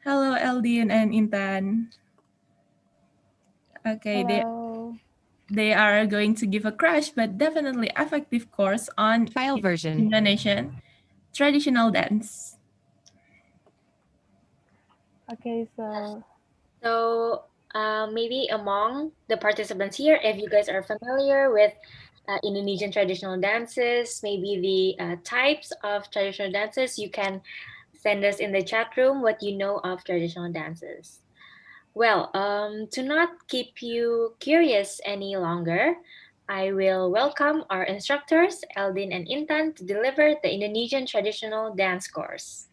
Hello, Eldin and Intan. Okay, they are going to give a crash but definitely effective course on file version Indonesian traditional dance. Okay, so maybe among the participants here, if you guys are familiar with Indonesian traditional dances, maybe the types of traditional dances, you can send us in the chat room what you know of traditional dances. Well, to not keep you curious any longer, I will welcome our instructors, Eldin and Intan, to deliver the Indonesian traditional dance course.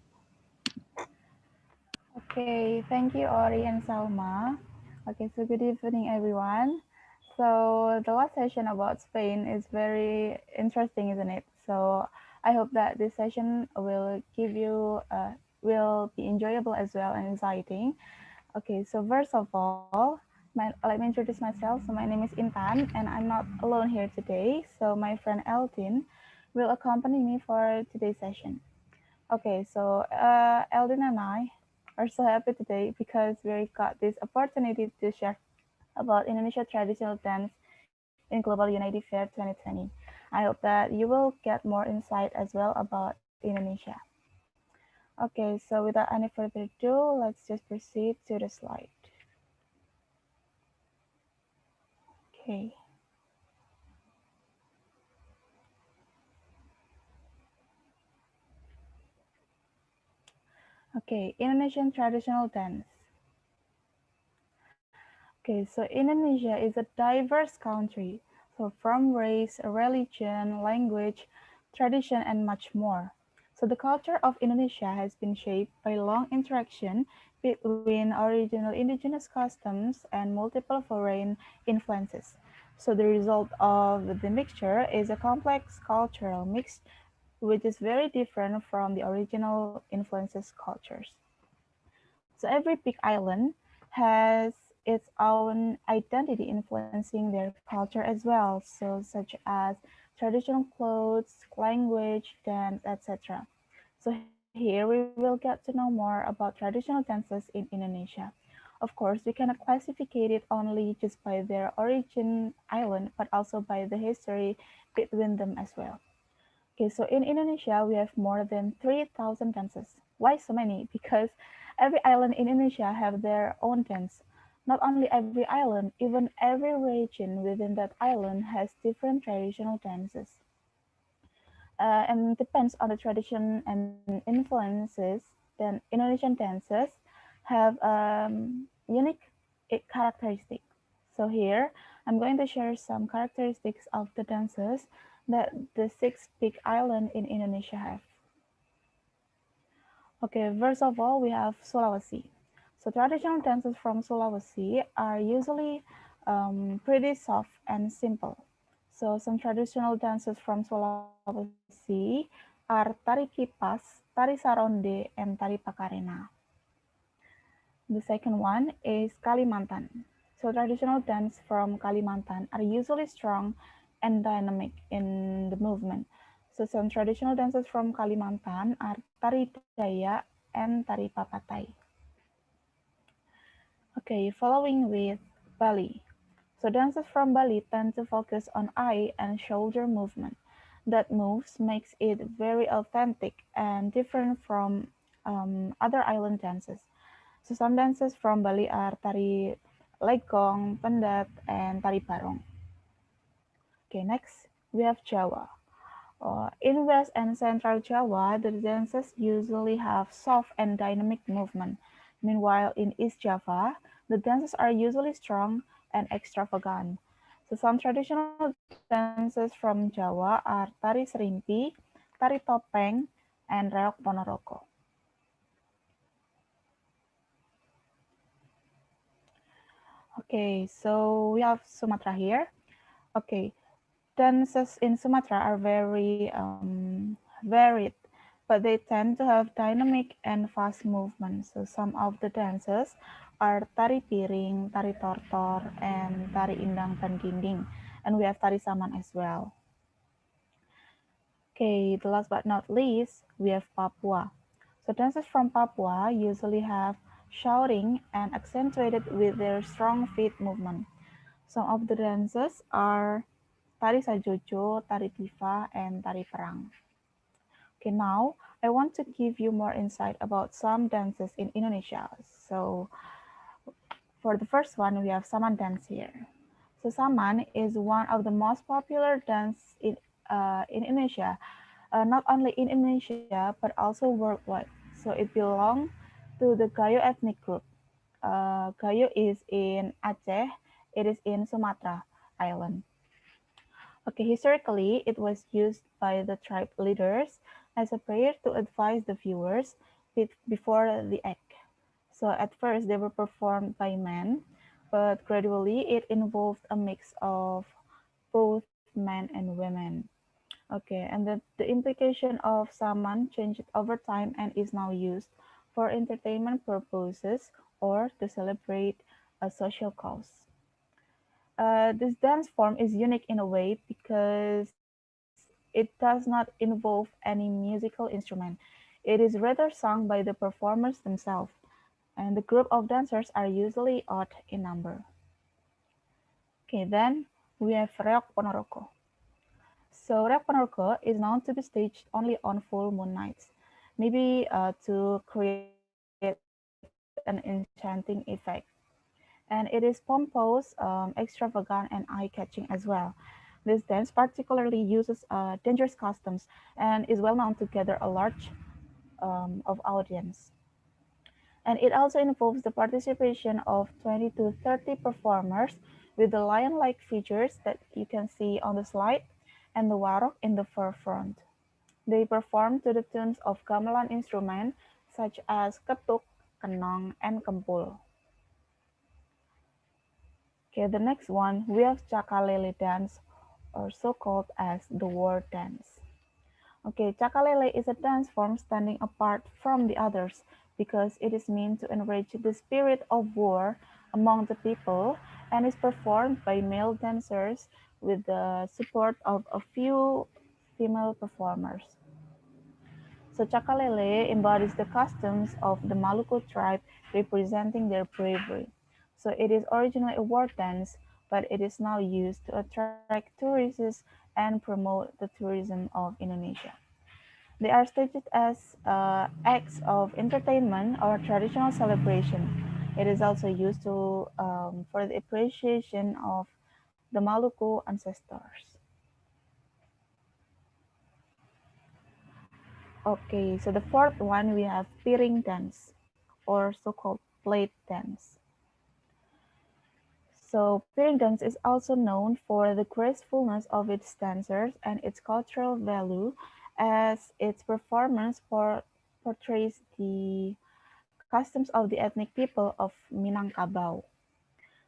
okay, thank you, Ori and Salma. Okay, so good evening, everyone. So the last session about Spain is very interesting, isn't it? So I hope that this session will give you, will be enjoyable as well and exciting. Okay, so first of all, Let me introduce myself. So my name is Intan, and I'm not alone here today. So my friend Eldin will accompany me for today's session. Okay, so Eldin and I are so happy today because we got this opportunity to share about Indonesia traditional dance in Global Unity Fair 2020. I hope that you will get more insight as well about Indonesia. Okay, so without any further ado, let's just proceed to the slide. Okay. Okay, Indonesian traditional dance. Okay, so Indonesia is a diverse country, so from race, religion, language, tradition, and much more. So the culture of Indonesia has been shaped by long interaction between original indigenous customs and multiple foreign influences. So the result of the mixture is a complex cultural mix which is very different from the original influences cultures. So every big island has its own identity influencing their culture as well, so such as traditional clothes, language, dance, etc. So here we will get to know more about traditional dances in Indonesia. Of course, we cannot classify it only just by their origin island, but also by the history between them as well. Okay, so in Indonesia, we have more than 3,000 dances. Why so many? Because every island in Indonesia have their own dance. Not only every island, even every region within that island has different traditional dances. And depends on the tradition and influences, then Indonesian dances have unique characteristics. So here, I'm going to share some characteristics of the dances that the six big islands in Indonesia have. Okay, first of all, we have Sulawesi. So traditional dances from Sulawesi are usually pretty soft and simple. So some traditional dances from Sulawesi are tari kipas, tari saronde, and tari pakarena. The second one is Kalimantan. So traditional dance from Kalimantan are usually strong and dynamic in the movement. So some traditional dances from Kalimantan are tari Dayak and tari Papatai. Okay, following with Bali. So dances from Bali tend to focus on eye and shoulder movement. That moves makes it very authentic and different from other island dances. So some dances from Bali are tari legong, pendat, and tari barong. Okay, next we have Jawa. In West and Central Java, the dances usually have soft and dynamic movement. Meanwhile, in East Java, the dances are usually strong and extravagant. So some traditional dances from Java are tari serimpi, tari topeng, and reok ponorogo. Okay, so we have Sumatra here. Okay, dances in Sumatra are very varied, but they tend to have dynamic and fast movements. So some of the dances are tari piring, tari tortor, and tari indang tandinding. And we have tari saman as well. Okay, the last but not least, we have Papua. So dances from Papua usually have shouting and accentuated with their strong feet movement. Some of the dances are tari sajojo, tari tifa, and tari perang. Okay, now I want to give you more insight about some dances in Indonesia. So for the first one, we have Saman dance here. So Saman is one of the most popular dance in Indonesia, not only in Indonesia, but also worldwide. So it belongs to the Gayo ethnic group. Gayo is in Aceh, it is in Sumatra Island. Okay, historically, it was used by the tribe leaders as a prayer to advise the viewers before the act. So at first, they were performed by men, but gradually it involved a mix of both men and women. Okay, and the implication of Saman changed over time and is now used for entertainment purposes or to celebrate a social cause. This dance form is unique in a way because it does not involve any musical instrument. It is rather sung by the performers themselves, and the group of dancers are usually odd in number. Okay, then we have Reok Ponorogo. So Reok Ponorogo is known to be staged only on full moon nights, maybe to create an enchanting effect. And it is pompous, extravagant, and eye-catching as well. This dance particularly uses dangerous costumes and is well known to gather a large of audience. And it also involves the participation of 20 to 30 performers with the lion-like features that you can see on the slide and the warok in the forefront. They perform to the tunes of gamelan instruments such as ketuk, kenong, and kempul. Okay, the next one, we have Cakalele dance, or so-called as the war dance. Okay, Cakalele is a dance form standing apart from the others because it is meant to enrich the spirit of war among the people and is performed by male dancers with the support of a few female performers. So Cakalele embodies the customs of the Maluku tribe representing their bravery. So it is originally a war dance, but it is now used to attract tourists and promote the tourism of Indonesia. They are staged as acts of entertainment or traditional celebration. It is also used for the appreciation of the Maluku ancestors. Okay, so the fourth one we have piring dance, or so-called plate dance. So piring dance is also known for the gracefulness of its dancers and its cultural value, as its performance portrays the customs of the ethnic people of Minangkabau.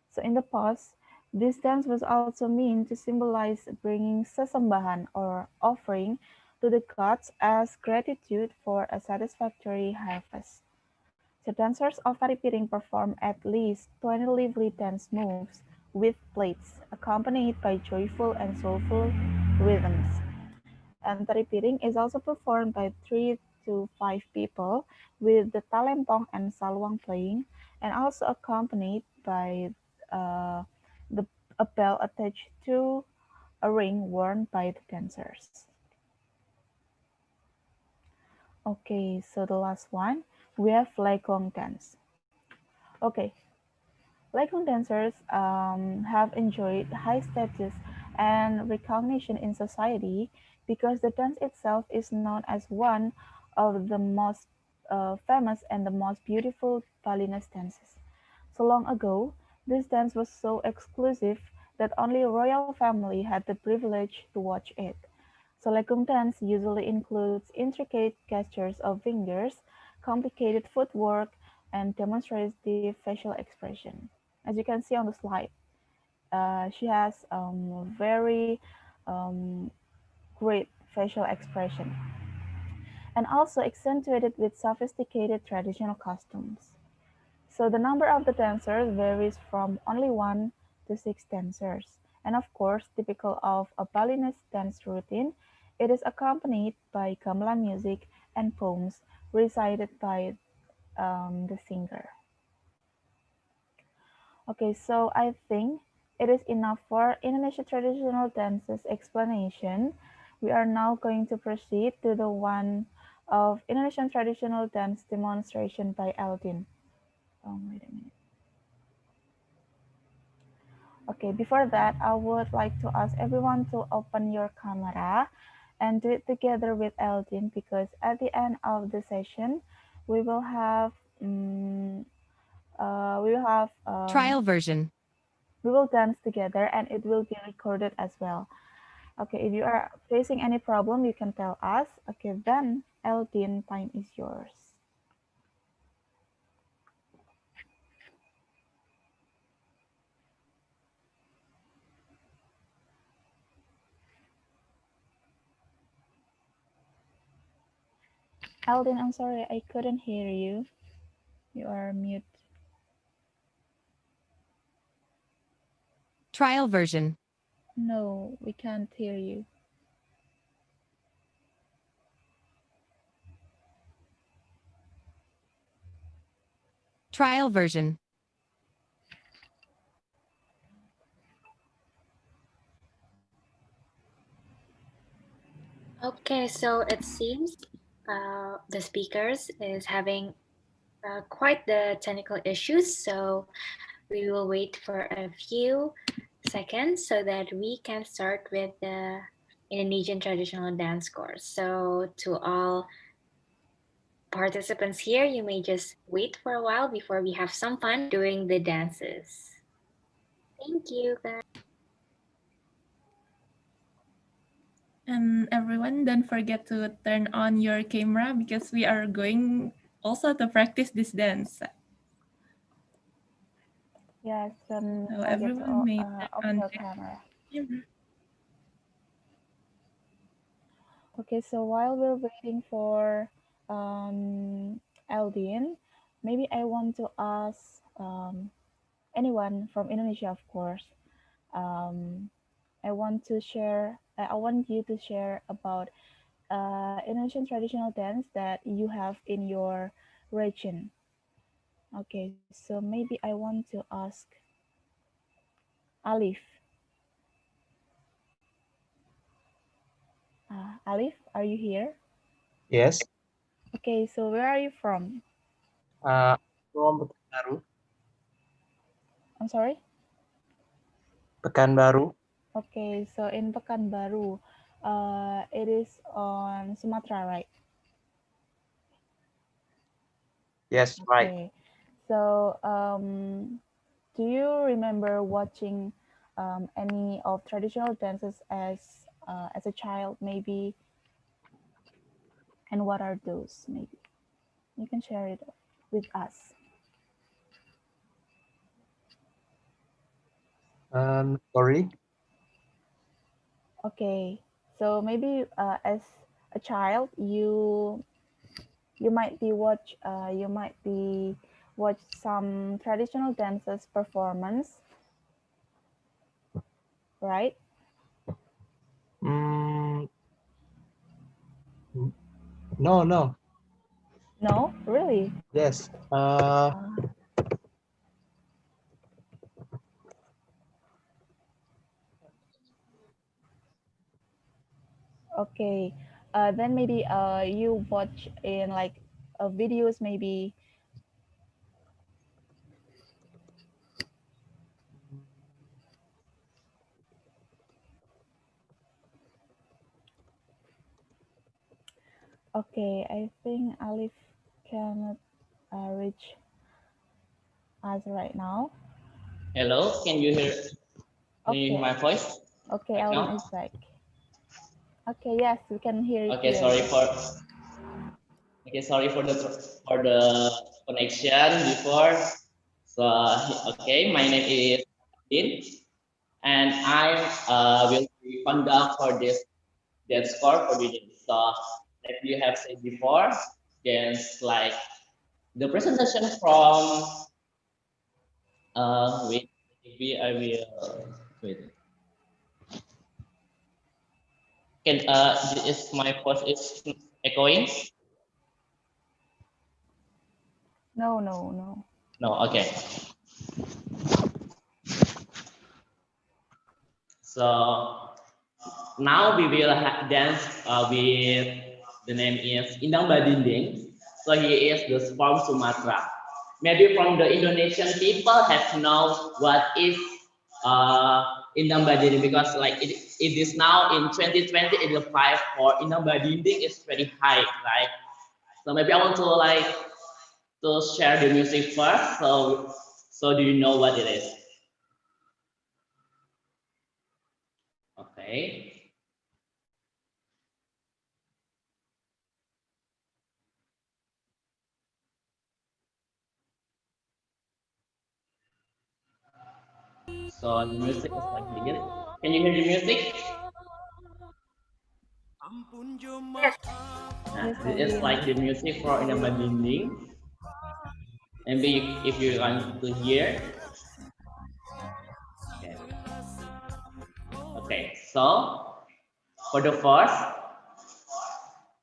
So in the past, this dance was also meant to symbolize bringing sesembahan or offering to the gods as gratitude for a satisfactory harvest. The dancers of tari piring perform at least 20 lively dance moves with plates, accompanied by joyful and soulful rhythms. And tari piring is also performed by 3 to 5 people with the talempong and salwang playing, and also accompanied by uh, a bell attached to a ring worn by the dancers. Okay, so the last one, we have Legong dance. Okay, Legong dancers have enjoyed high status and recognition in society because the dance itself is known as one of the most famous and the most beautiful Balinese dances. So long ago, this dance was so exclusive that only a royal family had the privilege to watch it. So Legong dance usually includes intricate gestures of fingers, complicated footwork, and demonstrates the facial expression. As you can see on the slide, she has very um, great facial expression and also accentuated with sophisticated traditional costumes. So the number of the dancers varies from only 1 to 6 dancers. And of course, typical of a Balinese dance routine, it is accompanied by gamelan music and poems recited by the singer. Okay, so I think it is enough for Indonesia traditional dances explanation. We are now going to proceed to the one of Indonesian traditional dance demonstration by Aldin. Oh, wait a minute. Okay, before that, I would like to ask everyone to open your camera and do it together with Eldin, because at the end of the session, we will have Trial version. we will dance together and it will be recorded as well. Okay, if you are facing any problem, you can tell us. Okay, then Eldin, time is yours. Eldin, I'm sorry, I couldn't hear you. You are mute. Trial version. No, we can't hear you. Trial version. Okay, so it seems the speakers is having quite the technical issues, so we will wait for a few seconds so that we can start with the Indonesian traditional dance course. So to all participants here, you may just wait for a while before we have some fun doing the dances. Thank you, guys. And everyone, don't forget to turn on your camera because we are going also to practice this dance. Yes, So I get everyone to may off turn on your their camera. camera. Okay, so while we're waiting for Aldin, maybe I want to ask anyone from Indonesia, of course. I want to share. I want you to share about Indonesian traditional dance that you have in your region. Okay, so maybe I want to ask Alif. Alif, are you here? Yes. Okay, so where are you from? From Pekanbaru. I'm sorry? Pekanbaru. Okay, so in Pekanbaru, it is on Sumatra, right? Yes, right. Okay, so do you remember watching any of traditional dances as a child, maybe? And what are those, maybe? You can share it with us. Sorry. Okay, so maybe as a child, you might be watch some traditional dances performance, right? No, no. No, really? Yes. Okay, then maybe you watch in like videos, maybe. Okay, I think Alif cannot reach us right now. Hello, can you hear? Can you hear my voice? Okay, right Alvin now? is back. Okay, yes, we can hear you. Okay, clearly. sorry for the connection before. So okay, my name is Din, and I will be conduct for this dance score for the day. So like you have said before, dance like the presentation from wait, maybe I will wait. Can is my voice is echoing? No. No, okay. So now we will dance with the name is Indang Badinding. So he is the from Sumatra. Maybe from the Indonesian people have to know what is Indang Badinding because like it is now in 2020 it the price for Indang Badinding is very high, right? So maybe I want to like to share the music first. So do you know what it is? Okay. So the music is like this. Can you hear the music? Yes. It's like the music for Indang Badinding. Maybe if you want to hear. Okay. Okay, so for the first,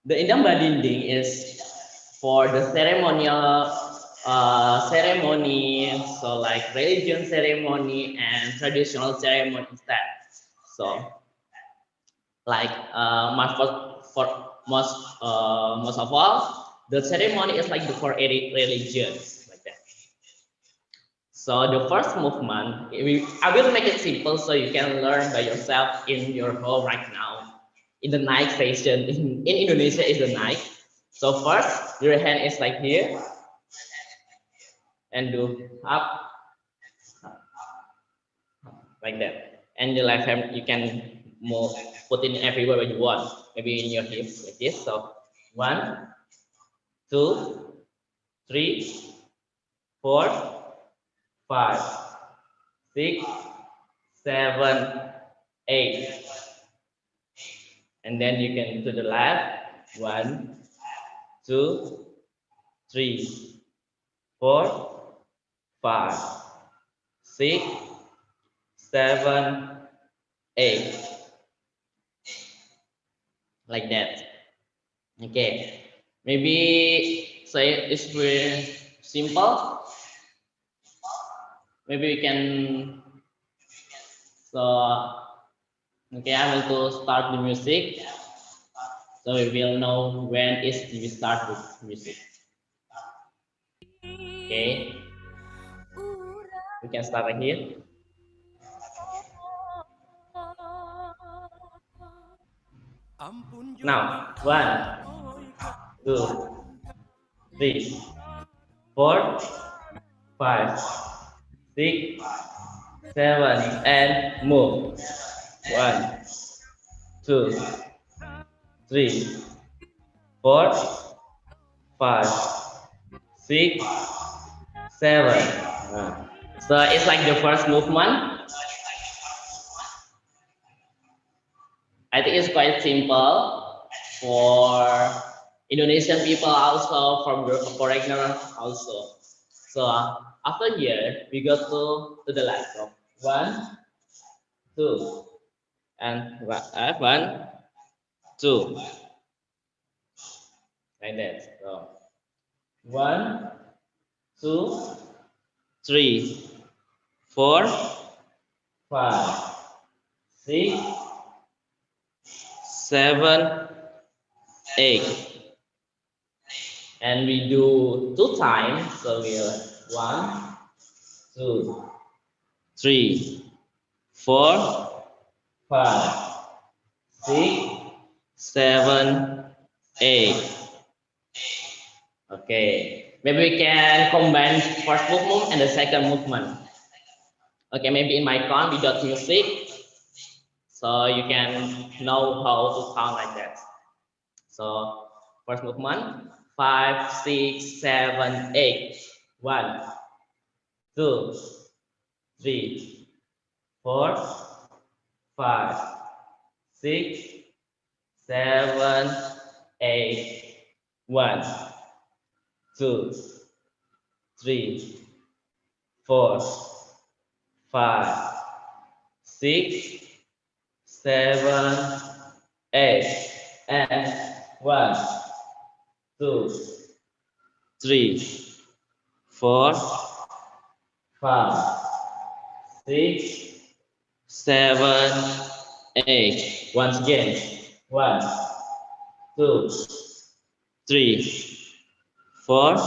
the Indang Badinding is for the ceremonial ceremony, so like religion ceremony and traditional ceremony instead. So like most of all, the ceremony is like for religions like that. So the first movement, I will make it simple so you can learn by yourself in your home right now. In the night session, in Indonesia is the night. So first, your hand is like here, and do up, like that. And your left hand, you can move, put in everywhere you want. Maybe in your hips like this. So 1, 2, 3, 4, 5, 6, 7, 8. And then you can to the left. 1, 2, 3, 4, 5, 6, 7, 8. Like that. Okay. Maybe say it's very simple. Maybe we can. So okay, I will to start the music. So we will know when is we start with music. Okay. We can start right here. Now, 1, 2, 3, 4, 5, 6, 7, and move. 1, 2, 3, 4, 5, 6, 7. So it's like the first movement. I think it's quite simple for Indonesian people also, from the foreigners also. So after here, we go to the left. So 1, 2, and 1, 2. Like that. So 1, 2, 3, 4, 5, 6, 7, 8. And we do 2 times. So we'll 1, 2, 3, 4, 5, 6, 7, 8. Okay, maybe we can combine first movement and the second movement. Okay, maybe in my count without music, so you can know how to count like that. So first movement, 5, 6, 7, 8. 1, 2, 3, 4, 5, 6, 7, 8. 1, 2, 3, 4, 5, 6, 7, 8. And 1, 2, 3, 4, 5, 6, 7, 8. Once again, 1, 2, 3, 4,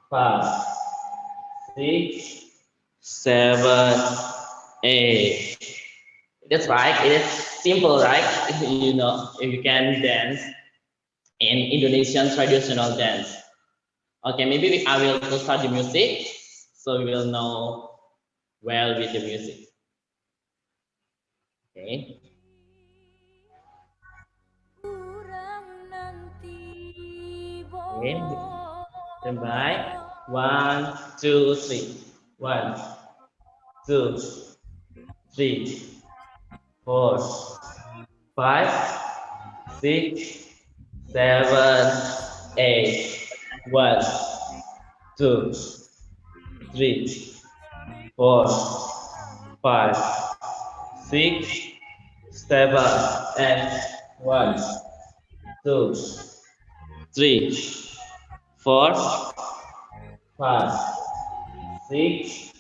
5, 6, 7, 8. That's right. It is simple, right? You know, you can dance in Indonesian traditional dance. Okay, maybe I will start the music, so we will know well with the music. Okay. Okay. Stand by. 1, 2, 3. 1, 2, 3, 4, 5, 6, 7, 8. 1, 2, 3, 4, 5, 6, 7, 8, 1, 2, 3, 4, 5, 6,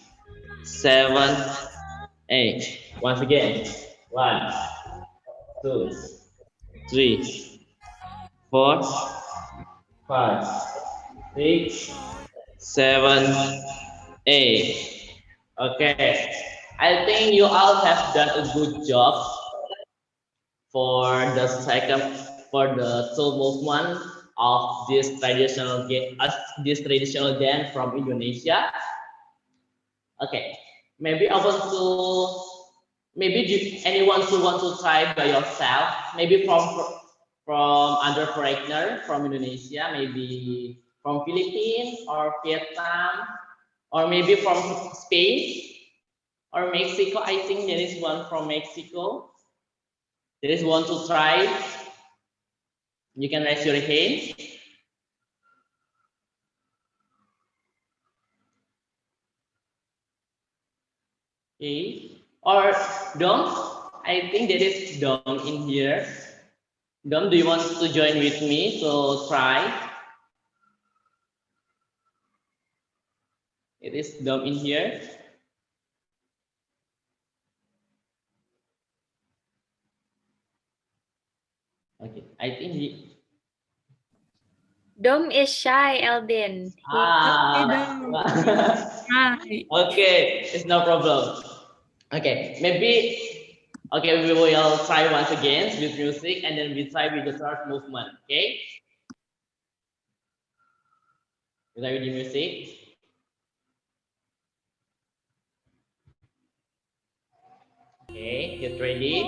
7, 8. Once again. 1, 2, 3, 4, 5, 6, 7, 8. Okay. I think you all have done a good job for the two movement of this traditional dance from Indonesia. Okay, maybe anyone who want to try by yourself, maybe from other foreigner from Indonesia, maybe from Philippines or Vietnam, or maybe from Spain or Mexico. I think there is one from Mexico. There is one to try. You can raise your hand. Okay. Or Dom, I think there is Dom in here. Dom, do you want to join with me? So try. It is Dom in here. Okay, I think he. Dom is shy, Eldin. Okay, it's no problem. Okay, maybe. Okay, we will try once again with music, and then we try with the third movement. Okay. We try with the music. Okay, get ready.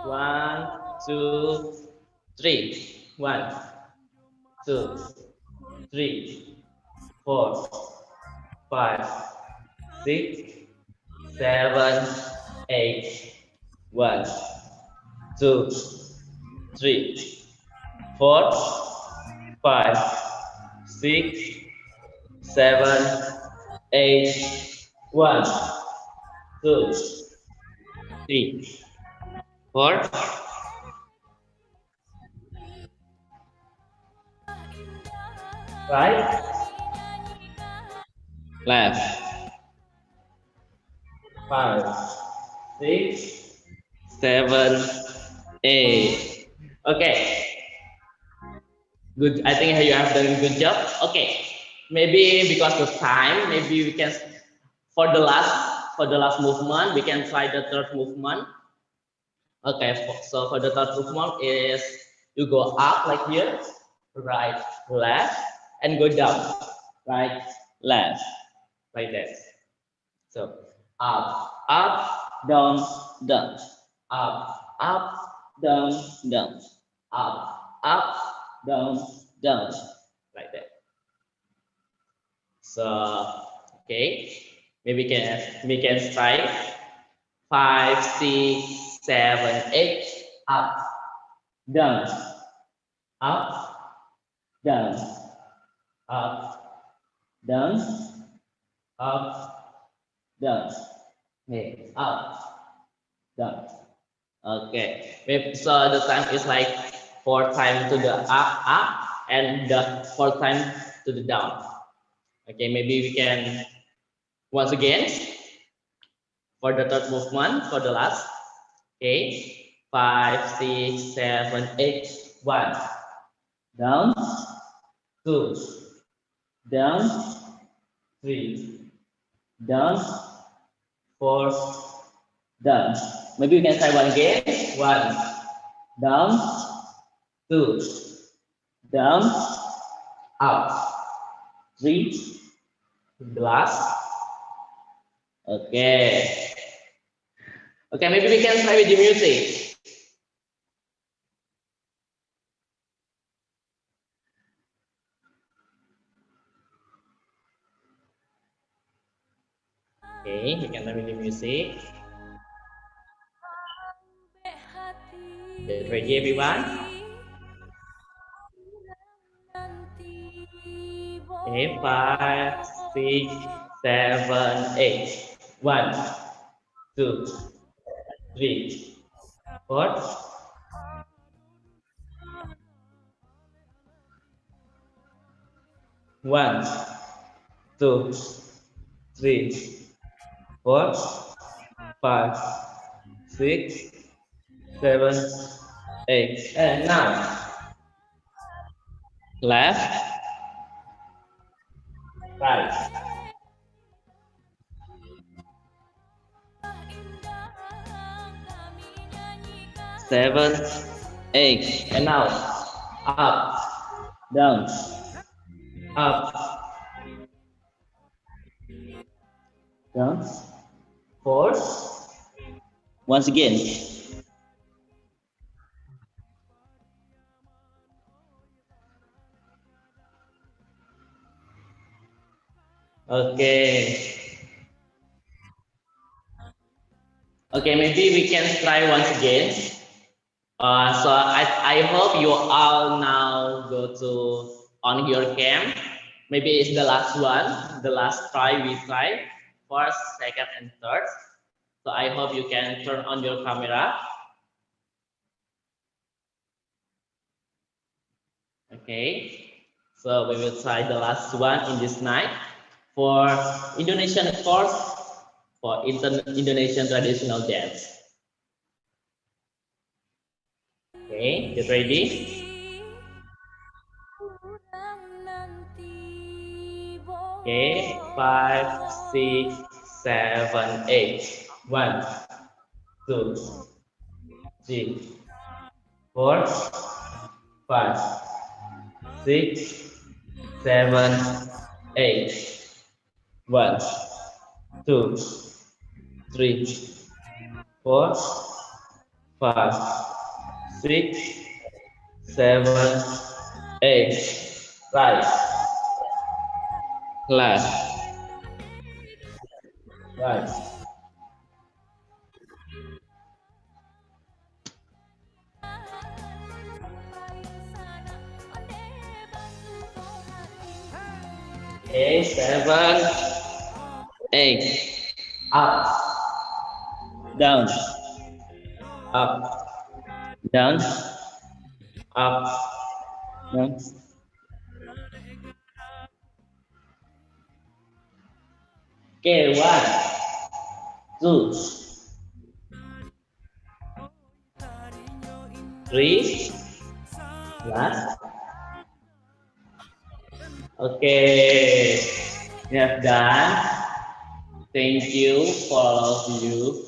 1, 2, 3. 1, 2, 3, 4, 5, 6, 7, 8. 1, 2, 3, 4, 5, 6, 7, 8. 1, 2, 3, 4. Right, left, 5, 6, 7, 8. Okay, good. I think you have done a good job. Okay, maybe because of time, maybe we can for the last movement we can try the third movement. Okay, so for the third movement is you go up like here, right, left, and go down, right, left, like that. So up, down, down, up, down, down, up, down, down, like that. So okay, maybe we can try 5, 6, 7, 8, up, down, up, down, up, down, up, down, okay, up, down. Okay, so the time is like 4 times to the up, and the 4 times to the down. Okay, maybe we can once again for the third movement for the last. Okay, 5, 6, 7, 8. 1, down, 2, down, 3, down, 4, down. Maybe we can try one again. 1, down, 2, down, up, 3, the last. Okay. Okay, maybe we can try with the music. Okay, we can try with the music. Get ready, everyone. Okay, 5, 6, 7, 8. 1, 2, 3, 4, 1, 2, 3, 4, 5, 6, 7, 8. And now, left, right. 7, 8. And now, up, down, up, down, 4. Once again. Okay. Okay, maybe we can try once again. So I hope you all now go to on your cam. Maybe it's the last one, the last try we try, first, second, and third. So I hope you can turn on your camera. Okay, so we will try the last one in this night for Indonesian course for Indonesian traditional dance. Okay, get ready. Okay, 5, 6, 7, 8. 1, 2, 3, 4, 5, 6, 7, 8. 1, 2, 3, 4, 5, 6, 7, 8. Right, left, right. Okay, 7, 8. Up, down, up, down, up, down. Okay, 1, 2, 3. Last. Okay, we have done. Thank you for all of you.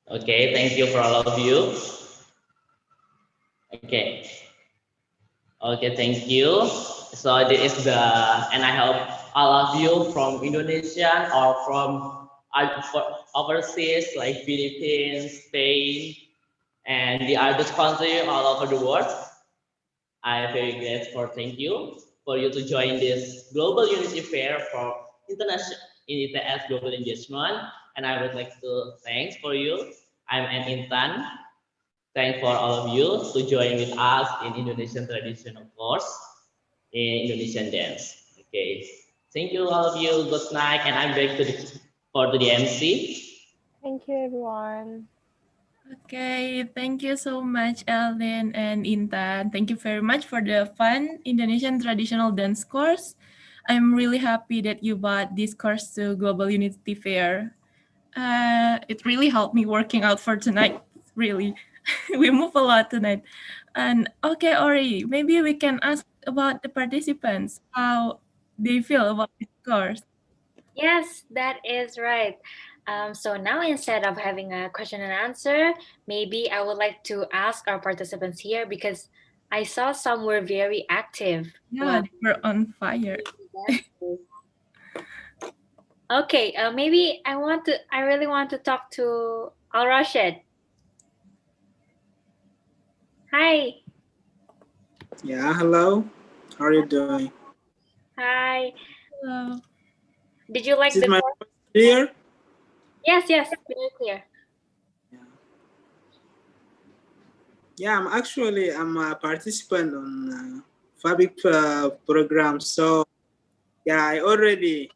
Okay, thank you for all of you. Okay. Okay, thank you. So this is the, and I hope all of you from Indonesia or from overseas like Philippines, Spain, and the other country all over the world. I'm very grateful. Thank you for you to join this Global Unity Fair for International ITS Global Engagement. And I would like to thanks for you. I'm an Intan. Thanks for all of you to join with us in Indonesian traditional course in Indonesian dance. Okay, thank you all of you. Good night, and I'm back to the MC. Thank you, everyone. Okay, thank you so much, Elvin and Intan. Thank you very much for the fun Indonesian traditional dance course. I'm really happy that you bought this course to Global Unity Fair. It really helped me working out for tonight, really. We move a lot tonight. And okay, Ori, maybe we can ask about the participants, how they feel about this course. Yes, that is right. So now instead of having a question and answer, maybe I would like to ask our participants here because I saw some were very active. Yeah, they were on fire. Okay, maybe I really want to talk to Al Rashid. Hi. Yeah, hello. How are you doing? Hi. Hello. Did you like Is the my course? voice clear? Yes, very clear. Yeah, I'm a participant on FABIC program. So yeah, I already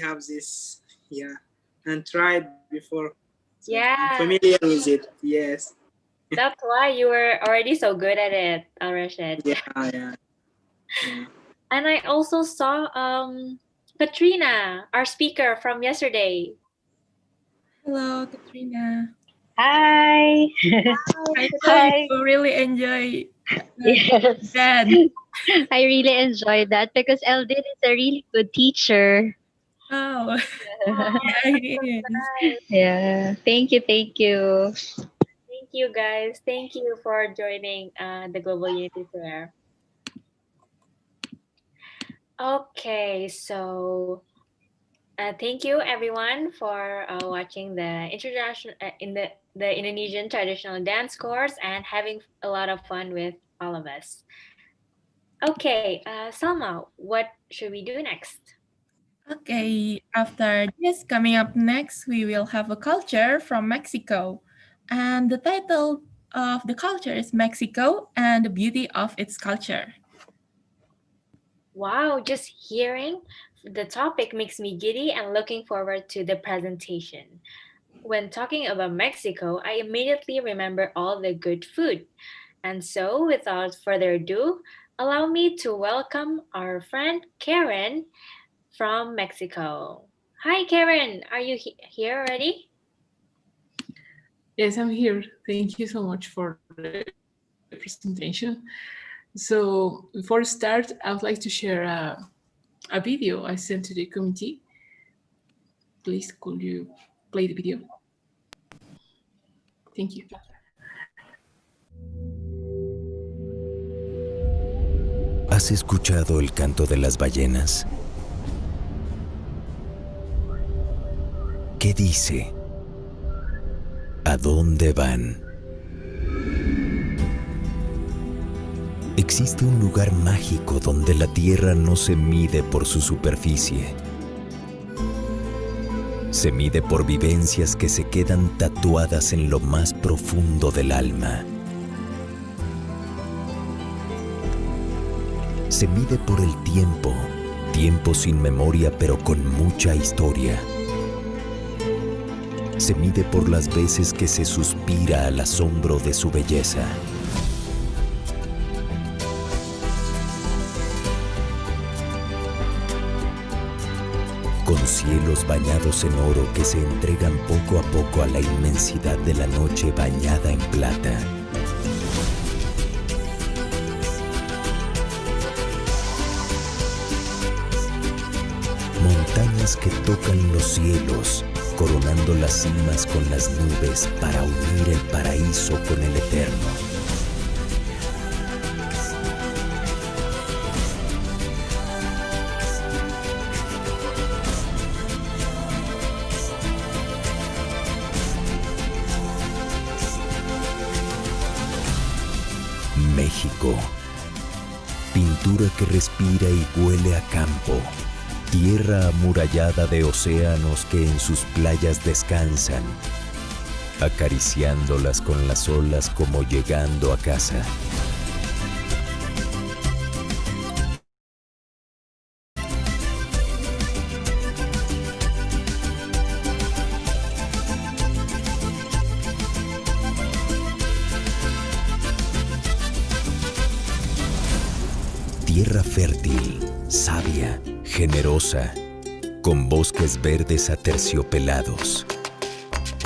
have this Yeah, and tried before. So Yeah. I'm familiar with it. Yes. That's why you were already so good at it, Al-Rashid. Yeah. And I also saw Katrina, our speaker from yesterday. Hello, Katrina. Hi. I thought you really enjoy Yes. that. I really enjoyed that because Eldin is a really good teacher. Oh, yeah, it is. Yeah. Thank you. Thank you, guys. Thank you for joining the Global Unity Fair. Okay, so thank you everyone for watching the international the Indonesian traditional dance course and having a lot of fun with all of us. Okay, Salma, what should we do next? Okay, after this, coming up next, we will have a culture from Mexico. And the title of the culture is Mexico and the Beauty of its Culture. Wow, just hearing the topic makes me giddy and looking forward to the presentation. When talking about Mexico, I immediately remember all the good food. And so, without further ado, allow me to welcome our friend Karen from Mexico. Hi, Karen. Are you here already? Yes, I'm here. Thank you so much for the presentation. So before we start, I would like to share a video I sent to the committee. Please, could you play the video? Thank you. ¿Has escuchado el canto de las ballenas? ¿Qué dice? ¿A dónde van? Existe un lugar mágico donde la tierra no se mide por su superficie. Se mide por vivencias que se quedan tatuadas en lo más profundo del alma. Se mide por el tiempo, tiempo sin memoria pero con mucha historia. Se mide por las veces que se suspira al asombro de su belleza. Con cielos bañados en oro que se entregan poco a poco a la inmensidad de la noche bañada en plata. Montañas que tocan los cielos, coronando las cimas con las nubes para unir el paraíso con el eterno. México. Pintura que respira y huele a campo. Tierra amurallada de océanos que en sus playas descansan, acariciándolas con las olas como llegando a casa. Tierra fértil, sabia, generosa, con bosques verdes aterciopelados,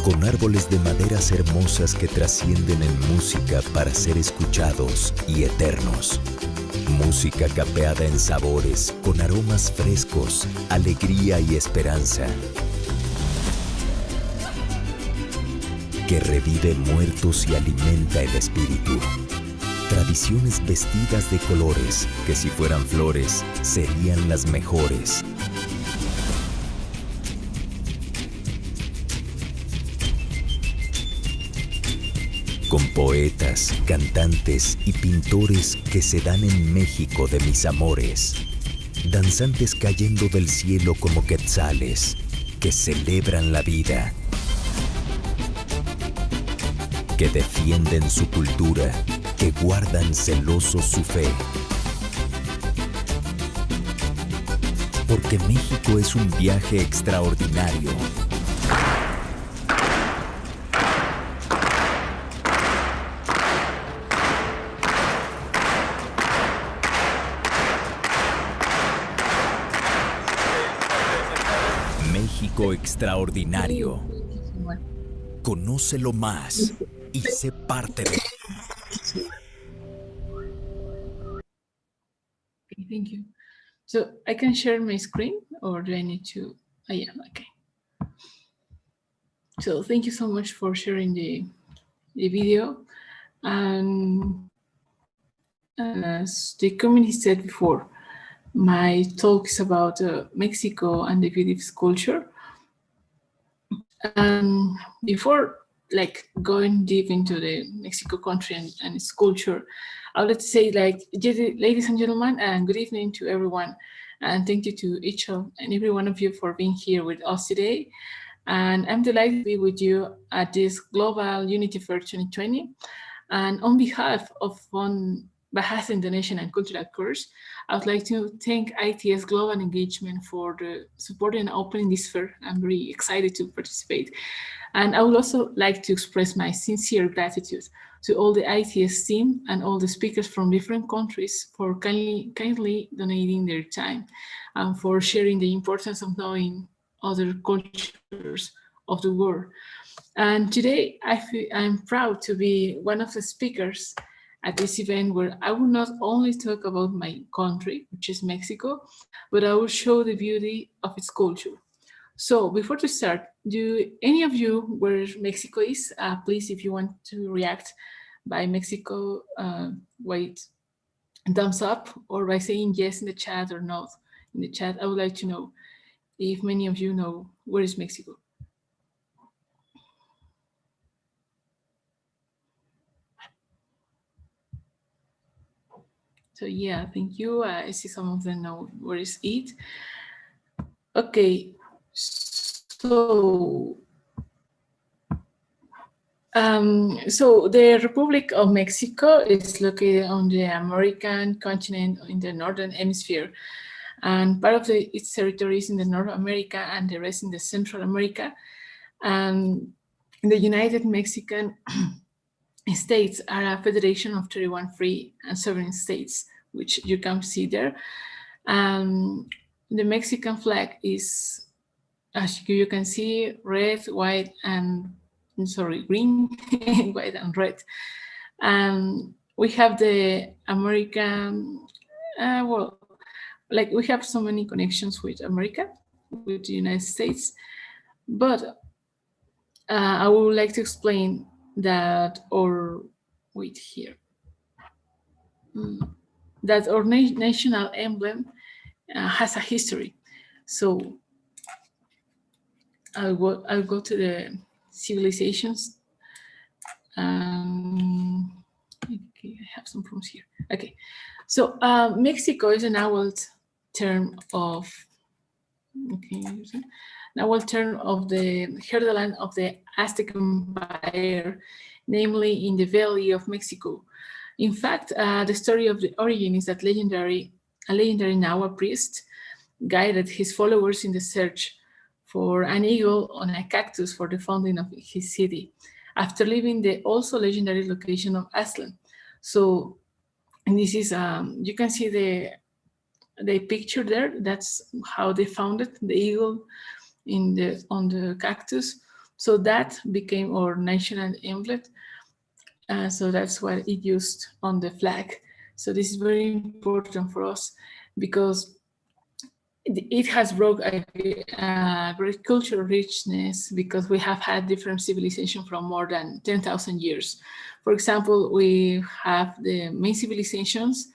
con árboles de maderas hermosas que trascienden en música para ser escuchados y eternos. Música capeada en sabores, con aromas frescos, alegría y esperanza, que revive muertos y alimenta el espíritu. Tradiciones vestidas de colores que si fueran flores serían las mejores. Con poetas, cantantes y pintores que se dan en México de mis amores. Danzantes cayendo del cielo como quetzales que celebran la vida. Que defienden su cultura, que guardan celosos su fe. Porque México es un viaje extraordinario. México extraordinario. Conócelo más y sé parte de él. Okay, thank you. So I can share my screen, or do I need to? Oh, yeah, okay. So thank you so much for sharing the video. And as the community said before, my talk is about Mexico and the beauty of its culture. And before going deep into the Mexico country and its culture, I would like to say, ladies and gentlemen, and good evening to everyone. And thank you to each and every one of you for being here with us today. And I'm delighted to be with you at this Global Unity Fair 2020. And on behalf of Bahasa Indonesian and Cultural Course, I would like to thank ITS Global Engagement for the support and opening this fair. I'm very excited to participate. And I would also like to express my sincere gratitude to all the ITS team and all the speakers from different countries for kindly donating their time and for sharing the importance of knowing other cultures of the world. And today I'm proud to be one of the speakers at this event where I will not only talk about my country, which is Mexico, but I will show the beauty of its culture. So before to start, do any of you where Mexico is, please, if you want to react by Mexico, wait, thumbs up, or by saying yes in the chat or no in the chat. I would like to know if many of you know where is Mexico. So yeah, thank you. I see some of them know where is it. Okay, so the Republic of Mexico is located on the American continent in the Northern Hemisphere. And part of its territory is in the North America and the rest in the Central America. And the United Mexican States are a federation of 31 free and sovereign states, which you can see there. The Mexican flag is, as you can see, red, white, and green, white, and red. We have the American, we have so many connections with America, with the United States, but I would like to explain that, that our national emblem has a history. So I'll go to the civilizations. Okay, I have some problems here. Okay, so Mexico is an old term of the hinterland of the Aztec Empire, namely in the Valley of Mexico. In fact, the story of the origin is that a legendary Nahua priest guided his followers in the search for an eagle on a cactus for the founding of his city, after leaving the also legendary location of Aztlán. So, and this is, you can see the picture there. That's how they found it, the eagle on the cactus. So that became our national emblem. So that's what it used on the flag. So this is very important for us because it has brought a great cultural richness, because we have had different civilizations from more than 10,000 years. For example, we have the main civilizations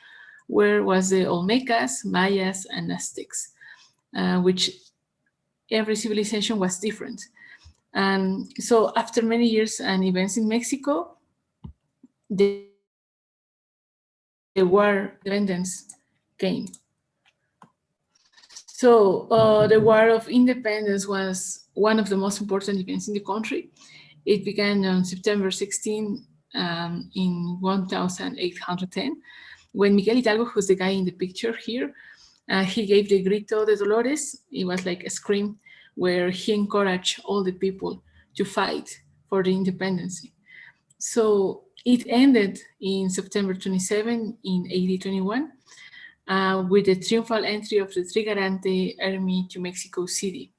where was the Olmecas, Mayas, and Aztecs, which every civilization was different. And so after many years and events in Mexico, the war independence came. So the War of Independence was one of the most important events in the country. It began on September 16 in 1810, when Miguel Hidalgo, who's the guy in the picture here, He gave the Grito de Dolores. It was like a scream where he encouraged all the people to fight for the independence. So it ended in September 27 in 1821 with the triumphal entry of the Trigarante army to Mexico City.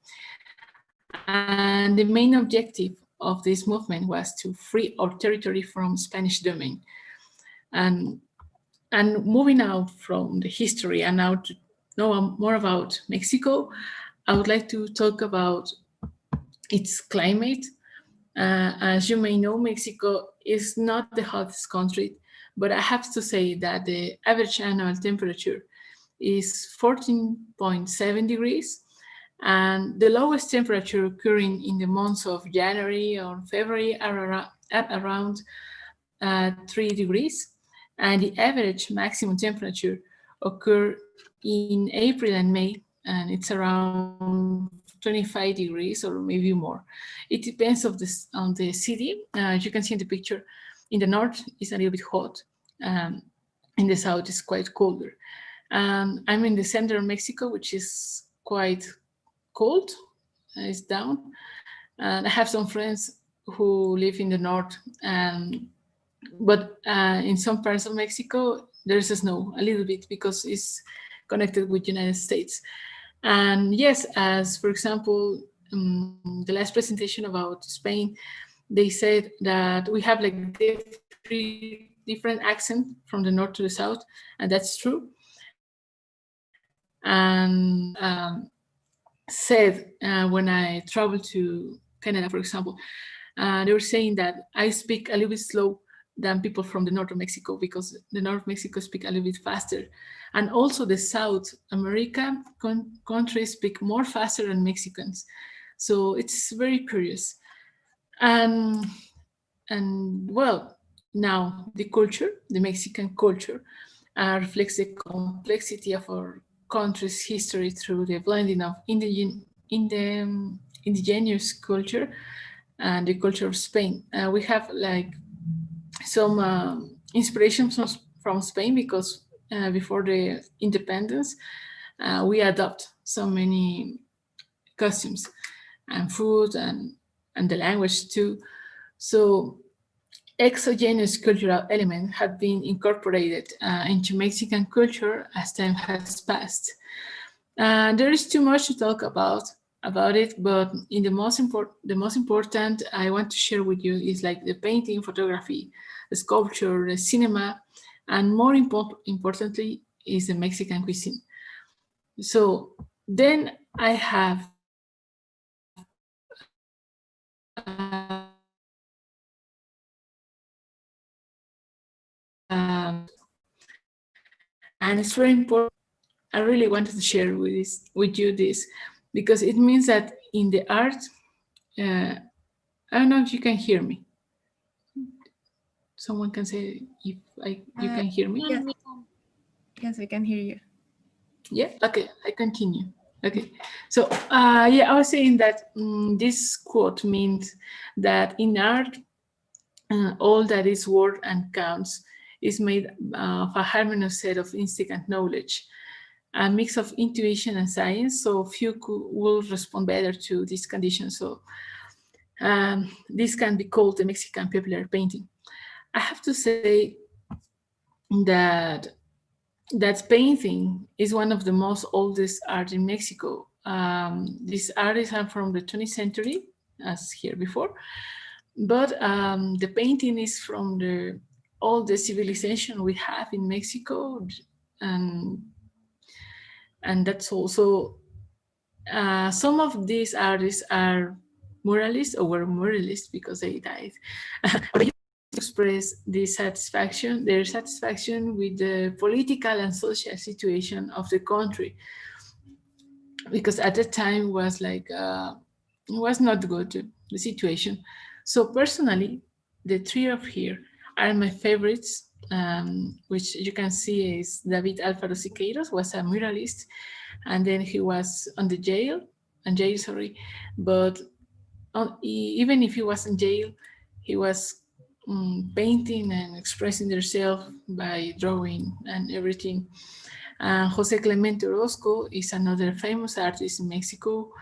And the main objective of this movement was to free our territory from Spanish domain. And moving out from the history and now to know more about Mexico, I would like to talk about its climate. As you may know, Mexico is not the hottest country, but I have to say that the average annual temperature is 14.7 degrees, and the lowest temperature occurring in the months of January or February are at around 3 degrees, and the average maximum temperature occur in April and May, and it's around 25 degrees or maybe more. It depends on the city. As you can see in the picture, in the north it's a little bit hot. In the south it's quite colder. I'm in the center of Mexico, which is quite cold. It's down. And I have some friends who live in the north, but in some parts of Mexico there's snow a little bit because it's connected with United States. And yes, as for example, the last presentation about Spain, they said that we have like 3 different accents from the north to the south, and that's true. And said when I traveled to Canada, for example, they were saying that I speak a little bit slow than people from the north of Mexico, because the north of Mexico speak a little bit faster. And also the South America countries speak more faster than Mexicans. So it's very curious. And well, now the culture, the Mexican culture, reflects the complexity of our country's history through the blending of indigenous culture and the culture of Spain. We have like some inspirations from Spain, because before the independence, we adopt so many costumes and food and the language too. So exogenous cultural elements have been incorporated into Mexican culture as time has passed. There is too much to talk about it, but in the most important I want to share with you is like the painting, photography, the sculpture, the cinema, and more importantly is the Mexican cuisine. So then I have and it's very important. I really wanted to share with you this, because it means that in the art, I don't know if you can hear me. Someone can say if you can hear me. Yeah. Yes, I can hear you. Yeah, okay, I continue. Okay, so yeah, I was saying that this quote means that in art, all that is worth and counts is made of a harmonious set of instinct and knowledge, a mix of intuition and science, so few will respond better to this condition. So this can be called the Mexican popular painting. I have to say that painting is one of the most oldest art in Mexico. These artists are from the 20th century, as here before, but the painting is from all the civilization we have in Mexico, and that's also some of these artists are muralists, or were muralists because they died. Express their satisfaction with the political and social situation of the country, because at that time was like it was not good, the situation. So personally, the 3 of here are my favorites, which you can see is David Alfaro Siqueiros, was a muralist, and then he was on jail, but even if he was in jail, he was painting and expressing themselves by drawing and everything. Jose Clemente Orozco is another famous artist in Mexico.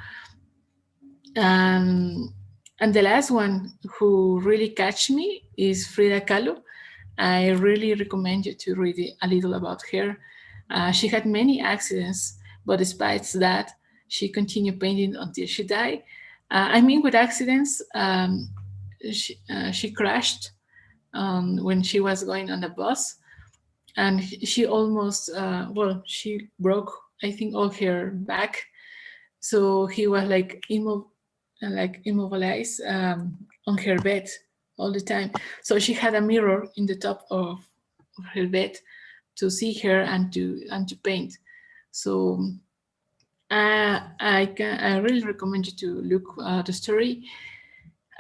And the last one who really catch me is Frida Kahlo. I really recommend you to read a little about her. She had many accidents, but despite that, she continued painting until she died. I mean, with accidents, she crashed when she was going on a bus, and she almost, she broke, I think, all her back. So he was like immobilized on her bed all the time. So she had a mirror in the top of her bed to see her and to paint. So I really recommend you to look the story.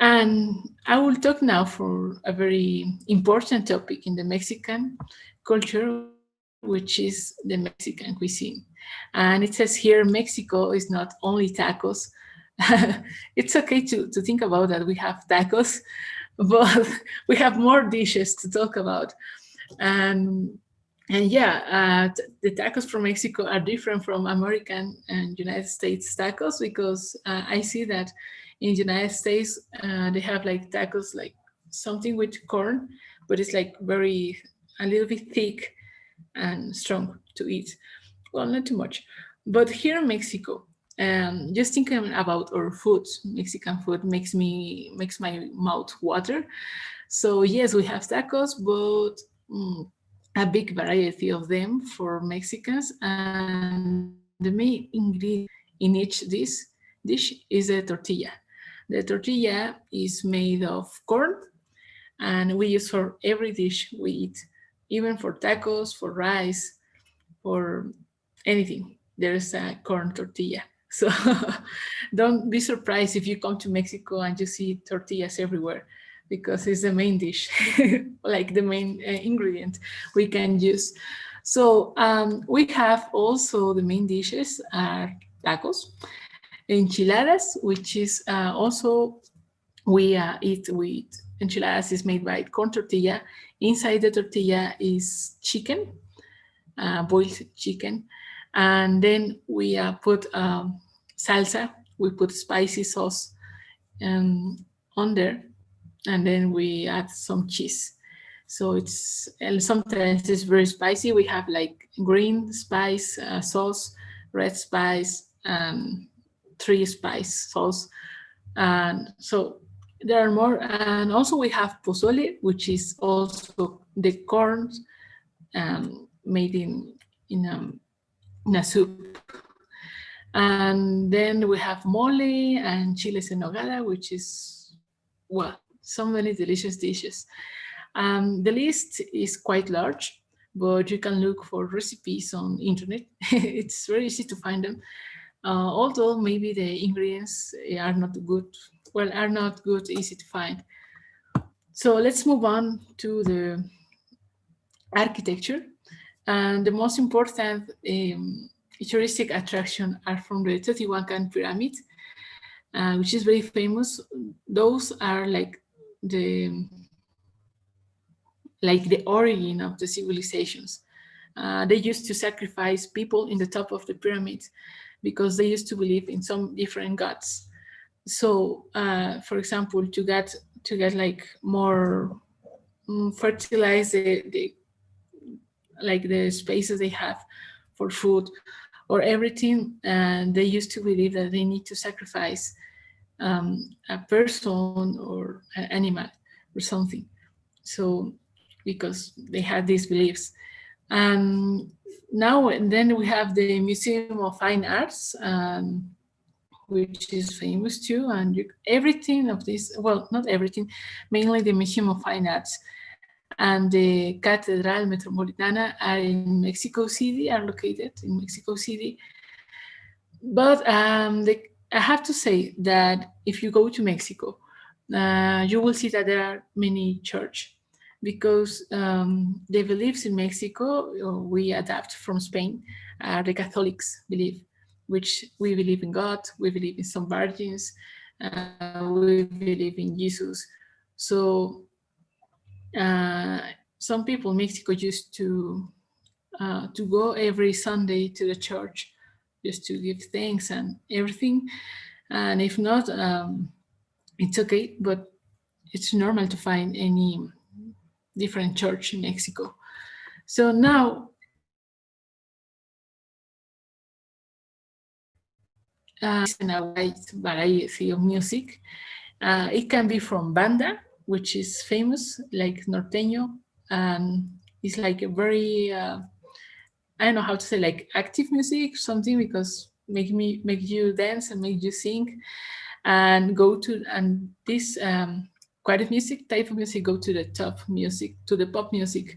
And I will talk now for a very important topic in the Mexican culture, which is the Mexican cuisine. And it says here, Mexico is not only tacos. It's okay to think about that. We have tacos, but we have more dishes to talk about. And yeah, the tacos from Mexico are different from American and United States tacos, because I see that in the United States, they have like tacos, like something with corn, but it's like a little bit thick and strong to eat. Well, not too much. But here in Mexico, just thinking about our food, Mexican food makes my mouth water. So yes, we have tacos, but a big variety of them for Mexicans. And the main ingredient in each dish is a tortilla. The tortilla is made of corn, and we use for every dish we eat, even for tacos, for rice, for anything. There's a corn tortilla. So don't be surprised if you come to Mexico and you see tortillas everywhere, because it's the main dish, like the main ingredient we can use. So we have also the main dishes are tacos, enchiladas, which is also we eat with enchiladas is made by corn tortilla. Inside the tortilla is chicken, boiled chicken, and then we put salsa. We put spicy sauce on there, and then we add some cheese. So sometimes it's very spicy. We have like green spice sauce, red spice, and 3 spice sauce. And so there are more. And also we have pozole, which is also the corn made in a soup. And then we have mole and chiles en nogada, which is, well, so many delicious dishes. The list is quite large, but you can look for recipes on internet. It's very easy to find them. Although maybe the ingredients are not good, easy to find. So let's move on to the architecture. And the most important touristic attraction are from the Teotihuacan pyramid, which is very famous. Those are like the origin of the civilizations. They used to sacrifice people in the top of the pyramid because they used to believe in some different gods. So, for example, to get like more fertilize the spaces they have for food or everything, and they used to believe that they need to sacrifice a person or an animal or something. So, because they had these beliefs. And now and then we have the Museum of Fine Arts, which is famous too. And everything of this, well, not everything, mainly the Museum of Fine Arts and the Catedral Metropolitana are in Mexico City, are located in Mexico City. But I have to say that if you go to Mexico, you will see that there are many churches, because the beliefs in Mexico, we adapt from Spain, the Catholics believe, which we believe in God, we believe in some virgins, we believe in Jesus. So some people in Mexico used to to go every Sunday to the church just to give thanks and everything. And if not, it's okay, but it's normal to find any different church in Mexico. So now, in a wide variety of music. It can be from banda, which is famous, like norteño, and it's like a very, I don't know how to say, like active music, something, because make you dance and make you sing, and this quiet music type of music go to the top music, to the pop music,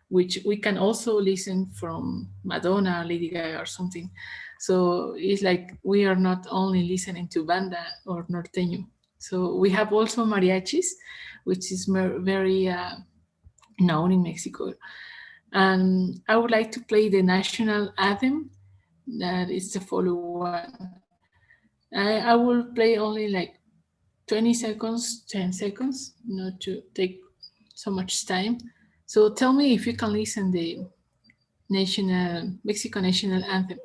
which we can also listen from Madonna, Lady Gaga, or something. So it's like we are not only listening to banda or norteño. So we have also mariachis, which is very known in Mexico. And I would like to play the national anthem, that is the following one. I will play only like 20 seconds, 10 seconds, not to take so much time. So tell me if you can listen the Mexico national anthem.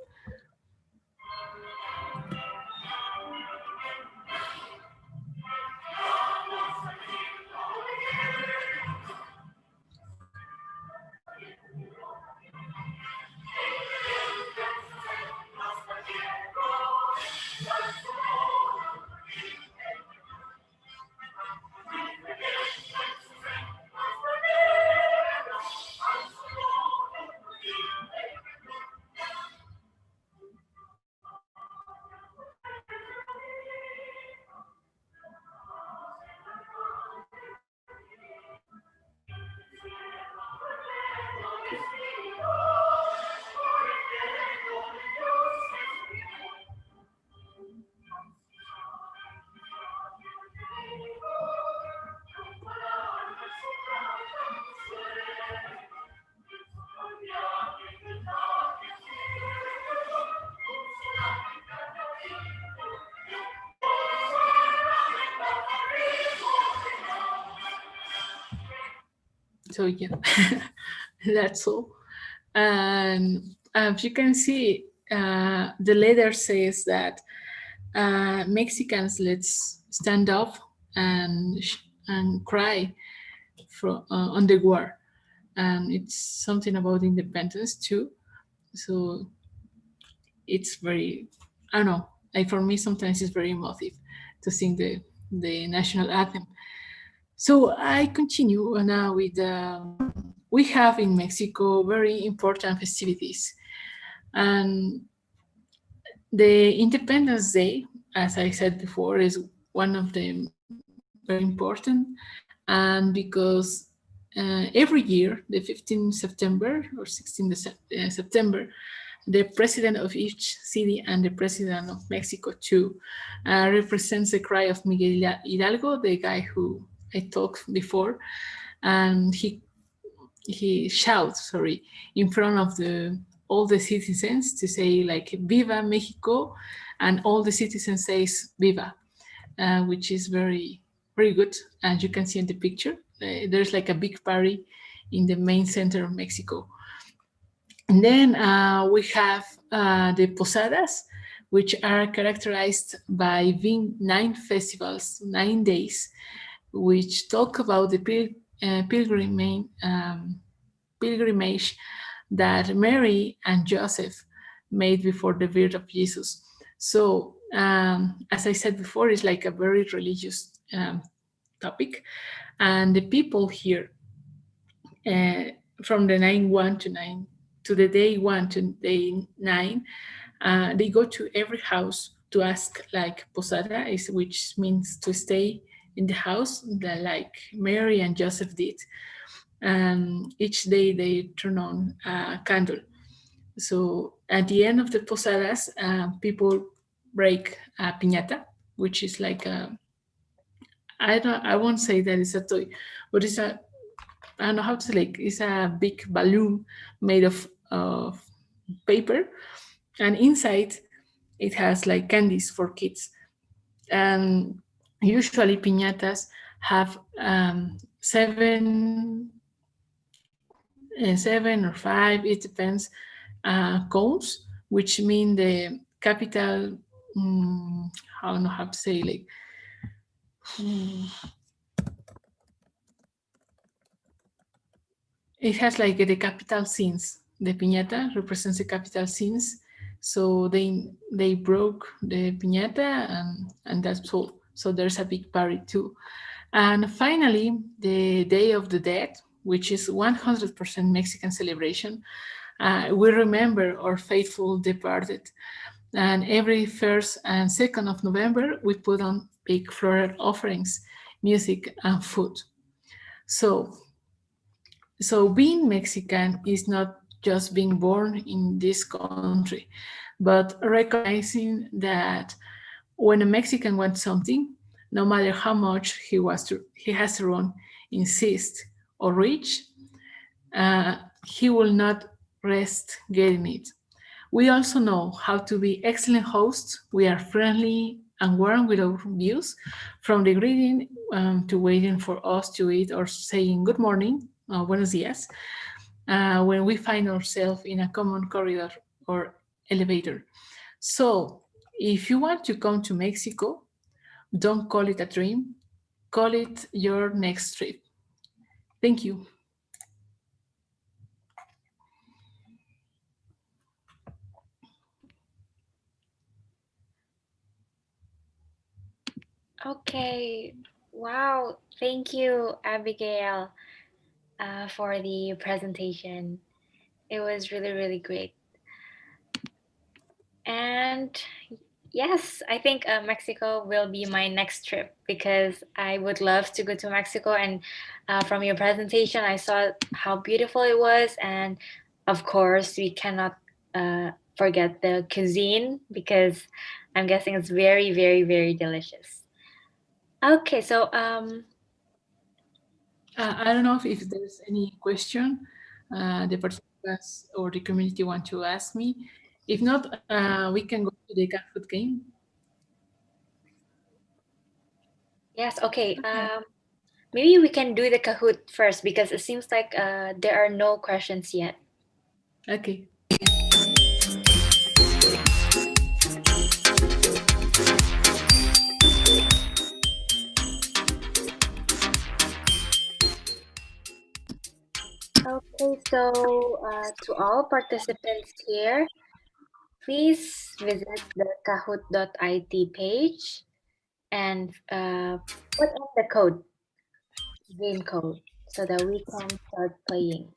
So yeah, that's all. And as you can see, the letter says that Mexicans, let's stand up and cry on the war. And it's something about independence too. So it's very, I don't know, like for me sometimes it's very emotive to sing the national anthem. So I continue now with, we have in Mexico very important festivities. And the Independence Day, as I said before, is one of them very important. And because every year, the 15th September or 16th September, the president of each city and the president of Mexico too represents the cry of Miguel Hidalgo, the guy who I talked before, and he shouts, in front of all the citizens to say like "Viva Mexico," and all the citizens says "Viva," which is very, very good. As you can see in the picture, there's like a big party in the main center of Mexico. And then we have the Posadas, which are characterized by being 9 festivals, 9 days, which talk about the pilgrimage that Mary and Joseph made before the birth of Jesus. So, as I said before, it's like a very religious topic. And the people here, from the 9/1 to the day 1 to day 9, they go to every house to ask like posada, which means to stay in the house, that like Mary and Joseph did. Each day they turn on a candle. So at the end of the posadas, people break a piñata, which is like I won't say that it's a toy, but it's I don't know how to say, like, it's a big balloon made of paper, and inside it has like candies for kids. And usually piñatas have 7 7 or 5, it depends, cones, which mean the capital, I don't know how to say, like, it has like the capital scenes. The piñata represents the capital scenes. So they broke the piñata and that's all. So there's a big party too. And finally, the Day of the Dead, which is 100% Mexican celebration. We remember our faithful departed. And every 1st and 2nd of November, we put on big floral offerings, music, and food. So being Mexican is not just being born in this country, but recognizing that when a Mexican wants something, no matter how much he has to run, insist, or reach, he will not rest getting it. We also know how to be excellent hosts. We are friendly and warm with our views, from the greeting to waiting for us to eat or saying good morning, buenos días, when we find ourselves in a common corridor or elevator. So if you want to come to Mexico, don't call it a dream, call it your next trip. Thank you. Okay, wow, thank you, Abigail, for the presentation. It was really, really great. And yes, I think Mexico will be my next trip because I would love to go to Mexico. And from your presentation, I saw how beautiful it was. And of course, we cannot forget the cuisine because I'm guessing it's very, very, very delicious. Okay, so I don't know if there's any question the participants or the community want to ask me. If not, we can go to the Kahoot game. Yes, okay. Maybe we can do the Kahoot first because it seems like there are no questions yet. Okay. Okay, so to all participants here, please visit the kahoot.it page and put in the code, game code, so that we can start playing.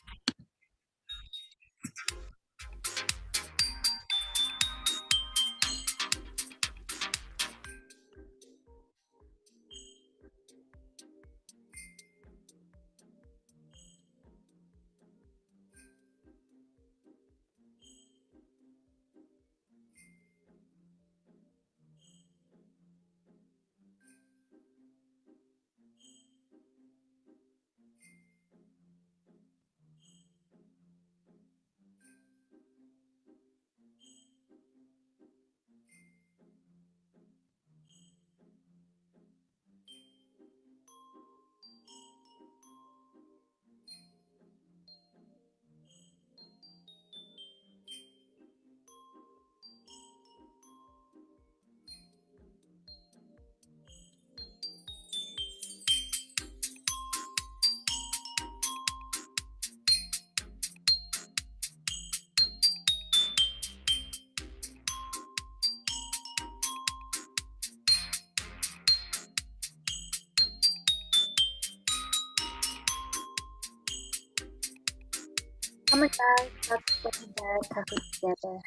Come on, guys, let's put the Kahoot together.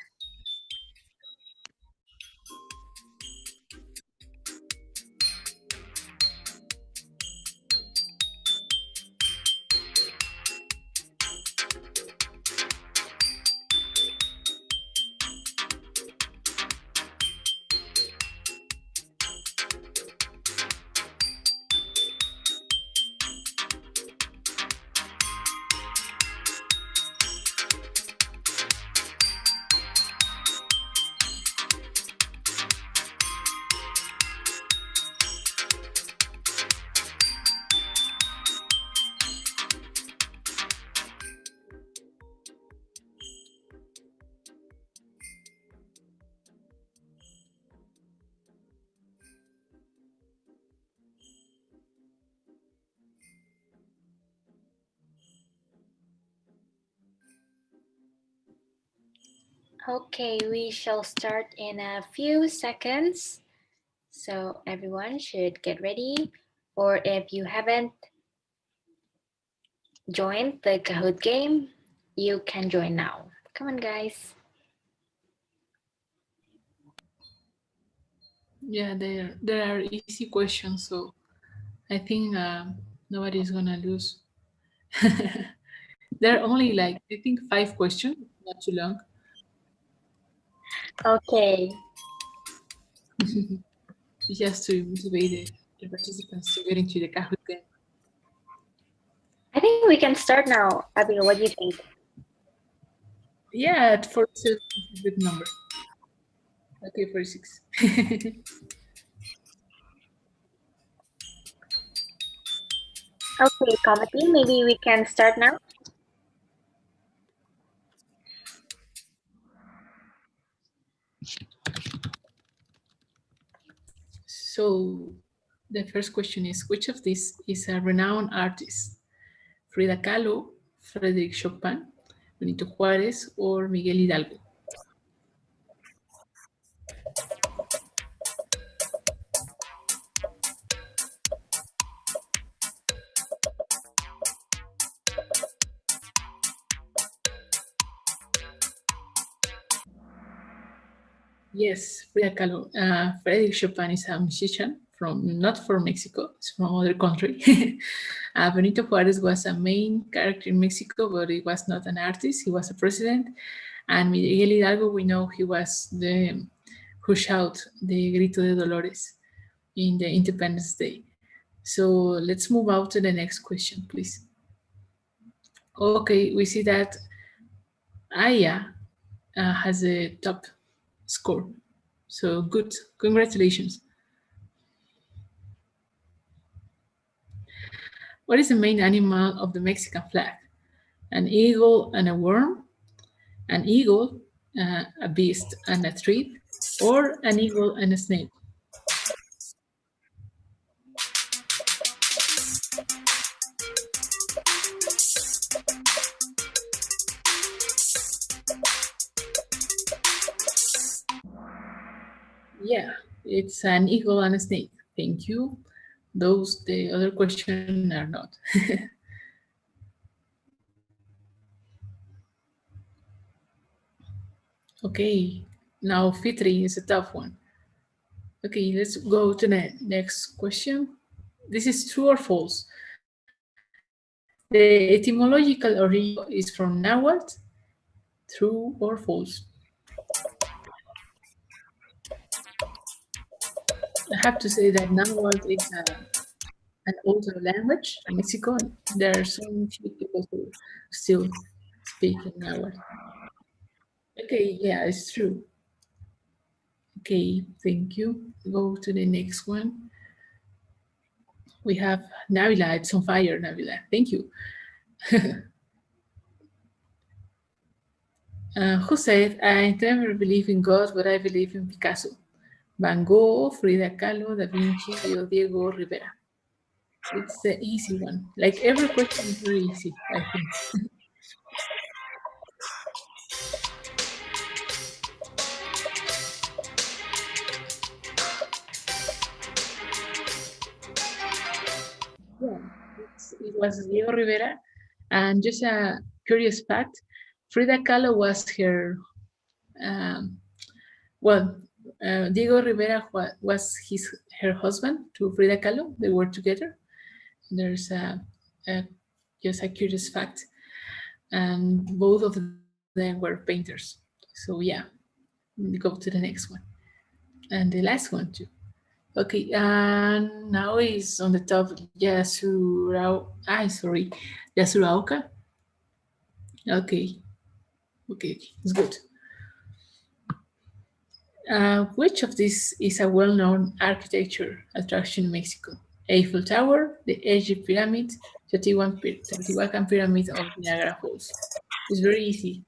Okay, we shall start in a few seconds. So everyone should get ready. Or if you haven't joined the Kahoot game, you can join now. Come on, guys. Yeah, there are easy questions, so I think nobody's gonna lose. There are only like, I think 5 questions, not too long. Okay. Just to motivate the participants to get into the Kahoot game. I think we can start now. Abby, what do you think? Yeah, at 47 is a good number. Okay, 46. Okay, Kamati, maybe we can start now. So the first question is, which of these is a renowned artist? Frida Kahlo, Frédéric Chopin, Benito Juárez, or Miguel Hidalgo? Yes, Frida Kahlo. Frédéric Chopin is a musician not from Mexico, it's from other country. Benito Juárez was a main character in Mexico, but he was not an artist, he was a president. And Miguel Hidalgo, we know he was the who shout the Grito de Dolores in the Independence Day. So let's move on to the next question, please. Okay, we see that Aya has a top score. So good, congratulations. What is the main animal of the Mexican flag? An eagle and a worm, an eagle, a beast and a tree, or an eagle and a snake? Yeah, it's an eagle and a snake. Thank you. The other questions are not. Okay, now Fitri is a tough one. Okay, let's go to the next question. This is true or false? The etymological origin is from Nahuatl. True or false? I have to say that Nahuatl is an older language in Mexico. There are some few people who still speak in Nahuatl. Okay, yeah, it's true. Okay, thank you. Go to the next one. We have Navila. It's on fire, Navila. Thank you. Who said, I never believe in God, but I believe in Picasso? Van Gogh, Frida Kahlo, Da Vinci, or Diego Rivera? It's the easy one. Like every question is very easy, I think. Yeah, it was Diego Rivera. And just a curious fact, Frida Kahlo was her, Diego Rivera was her husband to Frida Kahlo. They were together. There's just a curious fact. And both of them were painters. So yeah, we go to the next one. And the last one too. Okay, and now is on the top, Yasuraoka. Okay, it's good. Which of these is a well-known architecture attraction in Mexico? Eiffel Tower, the Egypt Pyramid, Teotihuacan Pyramid, of Niagara Falls. It's very easy.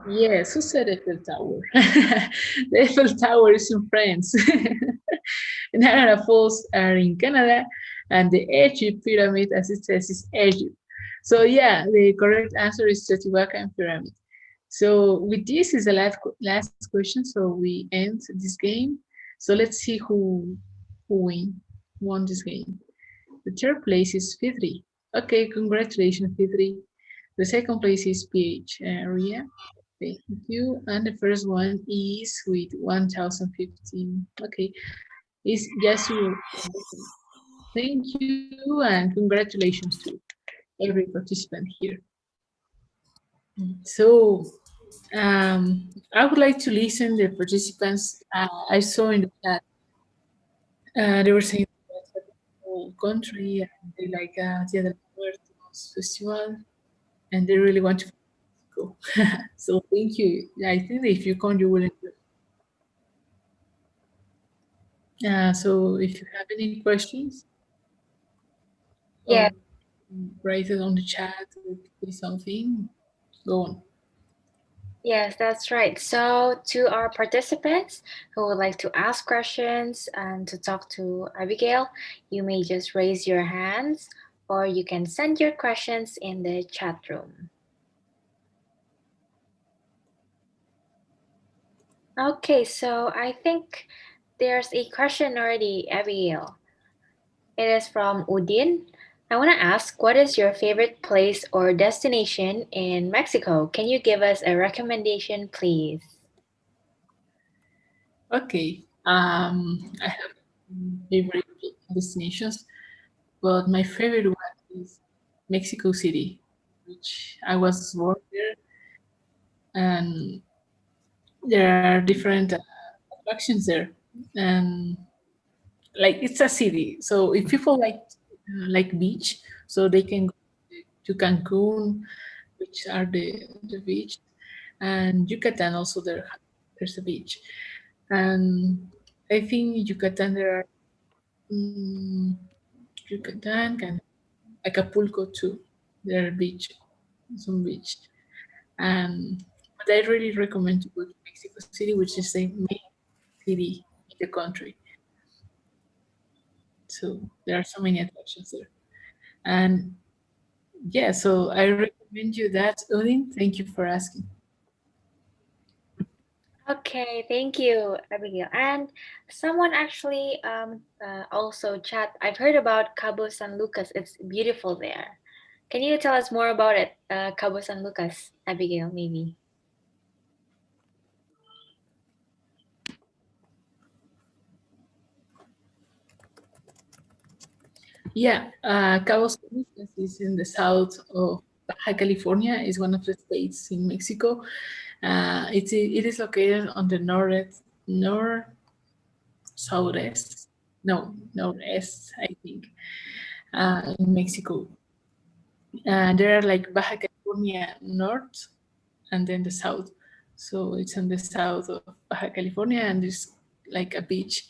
Yes, who said Eiffel Tower? The Eiffel Tower is in France. Niagara Falls are in Canada, and the Egypt pyramid, as it says, is Egypt. So yeah, the correct answer is Teotihuacan pyramid. So with this is the last question, so we end this game. So let's see who won this game. The third place is Fitri. Okay, congratulations, Fitri. The second place is PH Ria. Thank you. And the first one is with 1015. Okay, it's Yasu. Thank you and congratulations to every participant here. So I would like to listen the participants. I saw in the chat they were saying the whole country and they like Dia de los Muertos festival and they really want to go. So thank you. I think that if you come, you will enjoy. So if you have any questions, Yeah. write it on the chat or say something. Go on. Yes, that's right. So to our participants who would like to ask questions and to talk to Abigail, you may just raise your hands or you can send your questions in the chat room. Okay, so I think there's a question already, Abigail. It is from Udin. I want to ask, what is your favorite place or destination in Mexico? Can you give us a recommendation, please? Okay. I have favorite destinations, but my favorite one is Mexico City, which I was born there, and there are different attractions there, and like it's a city. So if people like beach, so they can go to Cancun, which are the beach, and Yucatan also there's a beach, and I think Yucatan there are Yucatan and Acapulco too. There are some beach, and but I really recommend to go to Mexico City, which is the main city in the country. So there are so many attractions there, and yeah, so I recommend you that, Odin. Thank you for asking. Okay, thank you, Abigail. And someone actually also chat. I've heard about Cabo San Lucas. It's beautiful there. Can you tell us more about it, Cabo San Lucas, Abigail, maybe? Yeah, Cabo San Lucas is in the south of Baja California. It's one of the states in Mexico. It is located on the northeast, I think, in Mexico. There are like Baja California North and then the south. So it's on the south of Baja California and there's like a beach.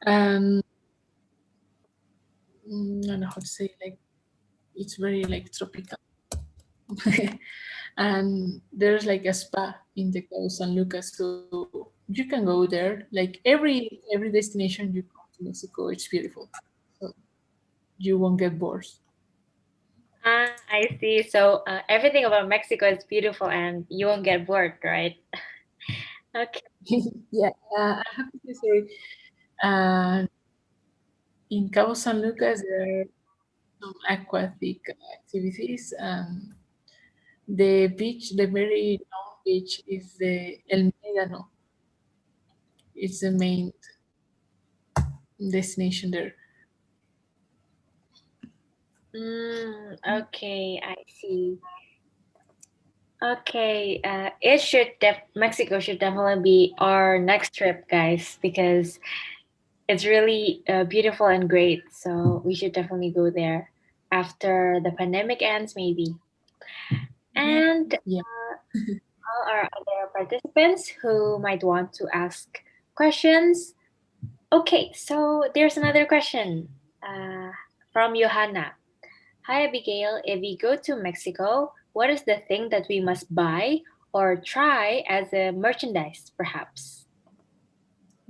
I don't know how to say, like it's very like tropical. And there's like a spa in the Cabo San Lucas, so you can go there. Like every destination you come to Mexico, it's beautiful, so you won't get bored. I see. So everything about Mexico is beautiful and you won't get bored, right? Okay. Yeah, I have to say sorry. In Cabo San Lucas, there are some aquatic activities. The beach, the very known beach, is the El Médano. It's the main destination there. Okay, I see. Okay, Mexico should definitely be our next trip, guys, because it's really beautiful and great. So we should definitely go there after the pandemic ends, maybe. And all our other participants who might want to ask questions. Okay, so there's another question from Johanna. Hi, Abigail. If we go to Mexico, what is the thing that we must buy or try as a merchandise, perhaps?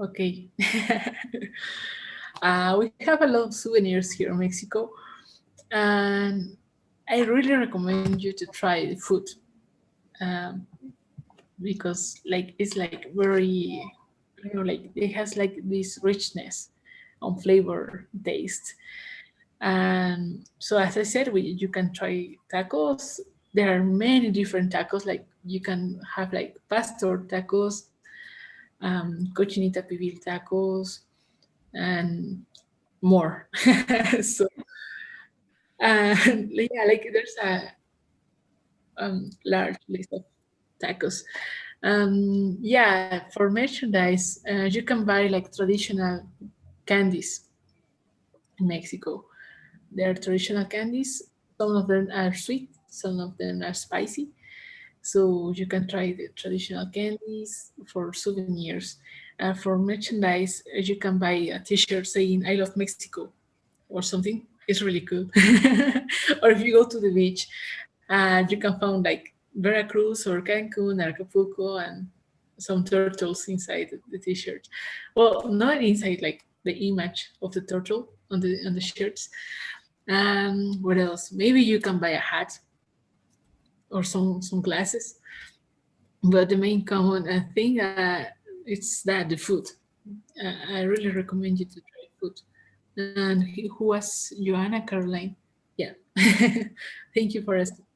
Okay. We have a lot of souvenirs here in Mexico, and I really recommend you to try the food, because like it's like very, like it has like this richness on flavor, taste. And so, as I said, you can try tacos. There are many different tacos. Like you can have like pastor tacos, cochinita pibil tacos, and more. So, and yeah, like there's a large list of tacos. Yeah, for merchandise, you can buy like traditional candies in Mexico. There are traditional candies. Some of them are sweet, some of them are spicy. So you can try the traditional candies for souvenirs. For merchandise, you can buy a T-shirt saying "I love Mexico" or something. It's really cool. Or if you go to the beach, you can find like Veracruz or Cancun, Acapulco, and some turtles inside the T-shirt. Well, not inside, like the image of the turtle on the shirts. And what else? Maybe you can buy a hat or some glasses. But the main common thing, it's that the food. I really recommend you to try food. And who was Joanna Caroline? Yeah. Thank you for asking.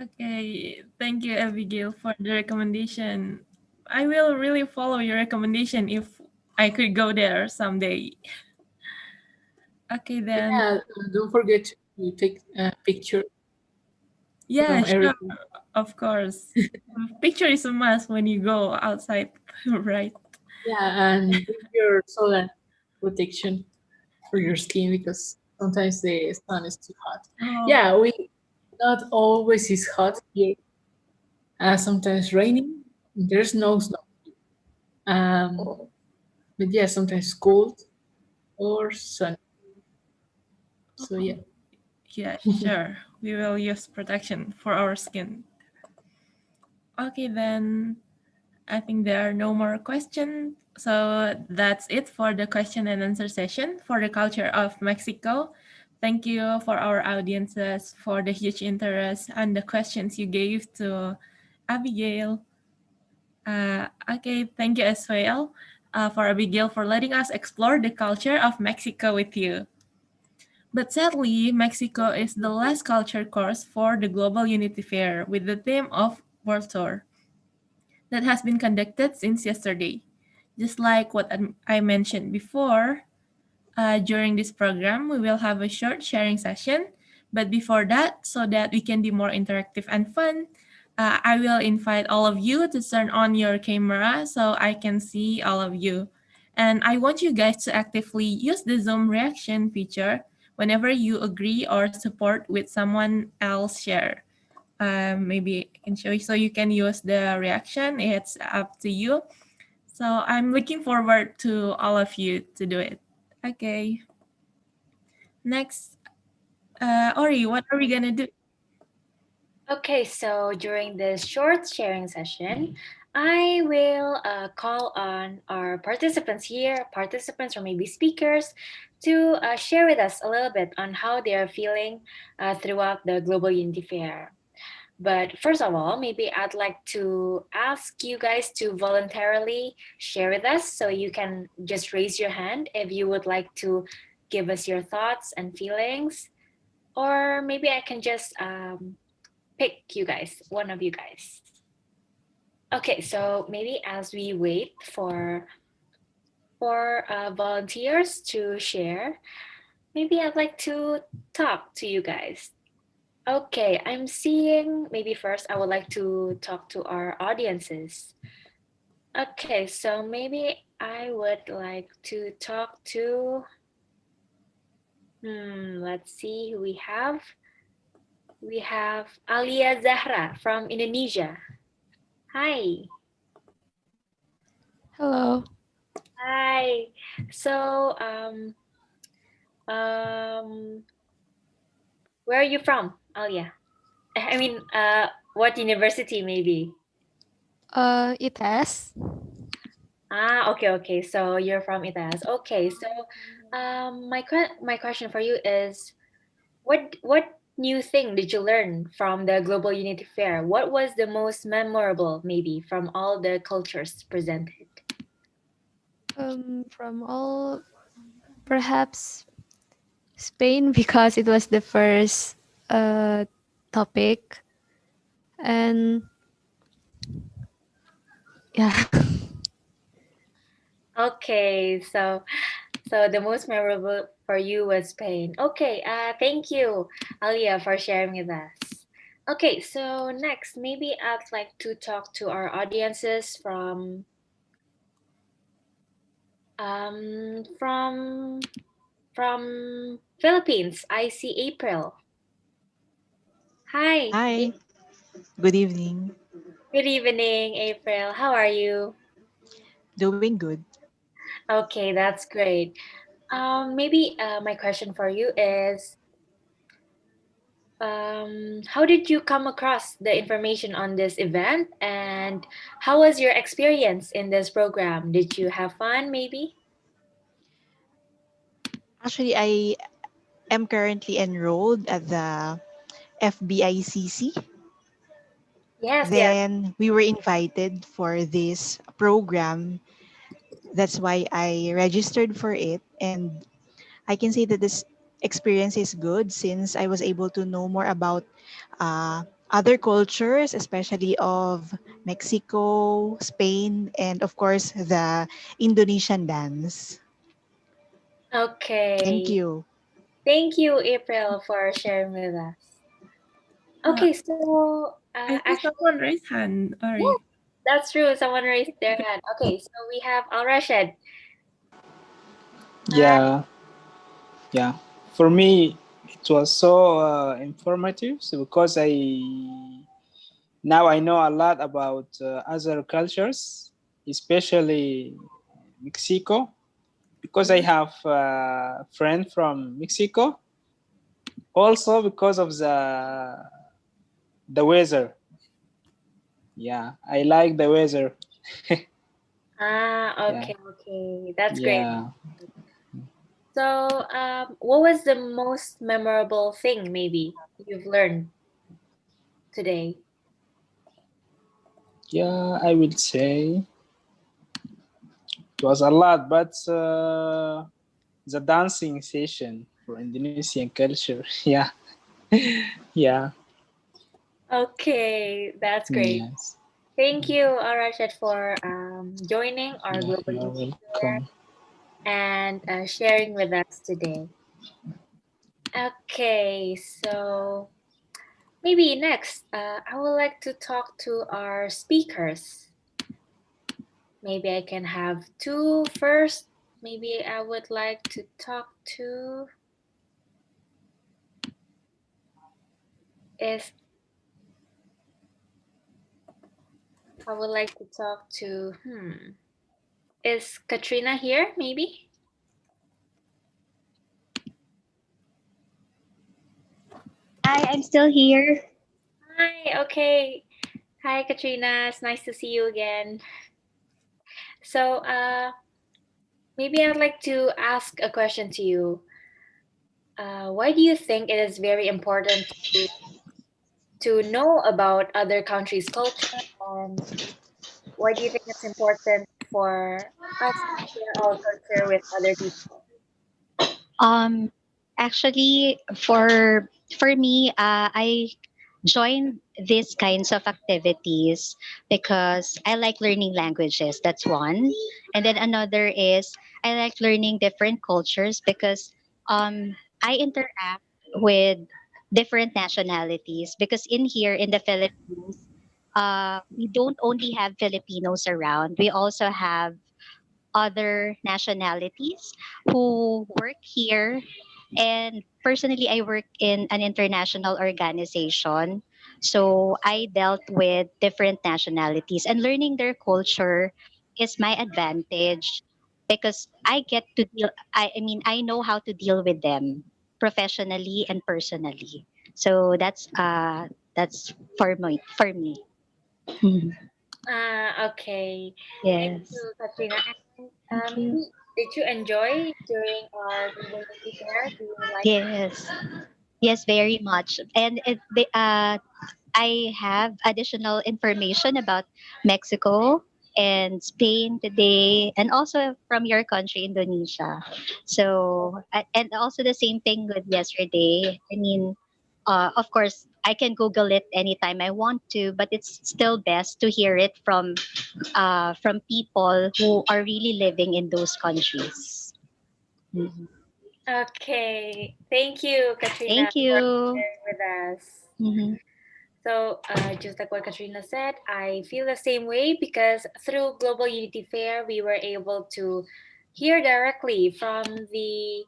Okay, thank you, Abigail, for the recommendation. I will really follow your recommendation if I could go there someday. Okay, then. Yeah, don't forget to take a picture. Yeah, from sure, everything. of course. Picture is a must when you go outside, right? Yeah, and bring your solar protection for your skin because sometimes the sun is too hot. Oh. Yeah, we not always is hot here. Sometimes raining. There's no snow. But yeah, sometimes cold or sunny. So yeah. Yeah, sure. We will use protection for our skin. Okay, then I think there are no more questions. So that's it for the question and answer session for the culture of Mexico. Thank you for our audiences for the huge interest and the questions you gave to Abigail. Okay, thank you as well for Abigail for letting us explore the culture of Mexico with you. But sadly, Mexico is the last culture course for the Global Unity Fair with the theme of World Tour that has been conducted since yesterday. Just like what I mentioned before, during this program, we will have a short sharing session. But before that, so that we can be more interactive and fun, I will invite all of you to turn on your camera so I can see all of you. And I want you guys to actively use the Zoom reaction feature whenever you agree or support with someone else share. Maybe I can show you so you can use the reaction. It's up to you. So I'm looking forward to all of you to do it. Okay. Next, Ori, what are we gonna do? Okay, so during this short sharing session, I will call on our participants here, participants or maybe speakers, to share with us a little bit on how they are feeling throughout the Global Unity Fair. But first of all, maybe I'd like to ask you guys to voluntarily share with us. So you can just raise your hand if you would like to give us your thoughts and feelings. Or maybe I can just pick you guys, one of you guys. Okay, so maybe as we wait for volunteers to share, maybe I'd like to talk to you guys. Okay, I'm seeing, maybe first I would like to talk to our audiences. Okay, so maybe I would like to talk to, let's see who we have. We have Alia Zahra from Indonesia. Hi. Hello. Hi. So, where are you from, Alia? I mean, what university maybe? ITS. Ah, okay, okay. So you're from Italy. Okay, so my question for you is, what new thing did you learn from the Global Unity Fair? What was the most memorable, maybe, from all the cultures presented? From all, perhaps Spain, because it was the first topic, and yeah. Okay, so the most memorable for you was Spain. Okay, thank you, Alia, for sharing with us. Okay, so next, maybe I'd like to talk to our audiences from Philippines. I see April. Hi. Hi, good evening. Good evening, April. How are you? Doing good. Okay, that's great. Maybe my question for you is, how did you come across the information on this event, and how was your experience in this program? Did you have fun, maybe? Actually, I am currently enrolled at the FBICC. Yes, yes. Then we were invited for this program. That's why I registered for it. And I can say that this experience is good since I was able to know more about other cultures, especially of Mexico, Spain, and of course the Indonesian dance. Thank Okay. you. Thank you, April, for sharing with us. Uh, Okay, so I see actually, someone raised hand. yeah, Sorry. that's true. Someone raised their hand. Okay, so we have Al Rashid. Yeah, yeah. For me, it was so informative, so because now I know a lot about other cultures, especially Mexico, because I have a friend from Mexico. Also because of the weather. Yeah, I like the weather. Ah, Yeah, okay, okay. That's great. yeah. So, what was the most memorable thing maybe you've learned today? Yeah, I will say it was a lot, but the dancing session for Indonesian culture. Yeah, yeah. Okay, that's great. Yes. Thank you, Arashad, for joining our Yeah, Global you're Youth Fair welcome. and sharing with us today. Okay, so maybe next, I would like to talk to our speakers. Maybe I can have two first. Maybe I would like to talk to is I would like to talk to is Katrina here maybe? Hi, I'm still here. Hi, okay. Hi Katrina, it's nice to see you again. So maybe I'd like to ask a question to you. Why do you think it is very important to know about other countries' culture, and why do you think it's important for us to share our culture with other people? Um, Actually, for me, I joined these kinds of activities because I like learning languages. That's one, and then another is I like learning different cultures because I interact with different nationalities. Because in here in the Philippines, we don't only have Filipinos around. We also have other nationalities who work here. And personally, I work in an international organization. So I dealt with different nationalities, and learning their culture is my advantage because I get to deal, I mean, I know how to deal with them professionally and personally. So that's for me. Okay. Thank Yes. you, Katrina. And Thank you. did you enjoy during our Global Unity Fair? Do you like? Yes. Yes, very much. And I have additional information about Mexico and Spain today, and also from your country, Indonesia. So, and also the same thing with yesterday. I mean, of course, I can Google it anytime I want to, but it's still best to hear it from people who are really living in those countries. Mhm. Okay. Thank you, Katrina, Thank for you. sharing with us. Mhm. So, just like what Katrina said, I feel the same way because through Global Unity Fair, we were able to hear directly from the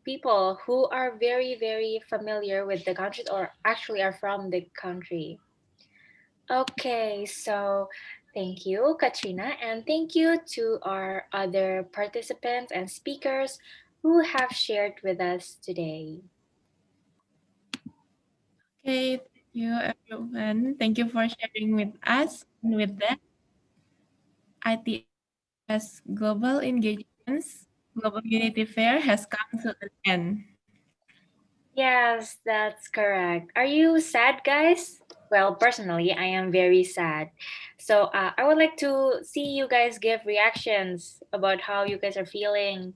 people who are very, very familiar with the countries or actually are from the country. Okay, so thank you, Katrina, and thank you to our other participants and speakers who have shared with us today. Okay, thank you everyone. Thank you for sharing with us. And with that, ITS Global Engagements Global Unity Fair has come to an end. Yes, that's correct. Are you sad, guys? Well, personally, I am very sad. So, I would like to see you guys give reactions about how you guys are feeling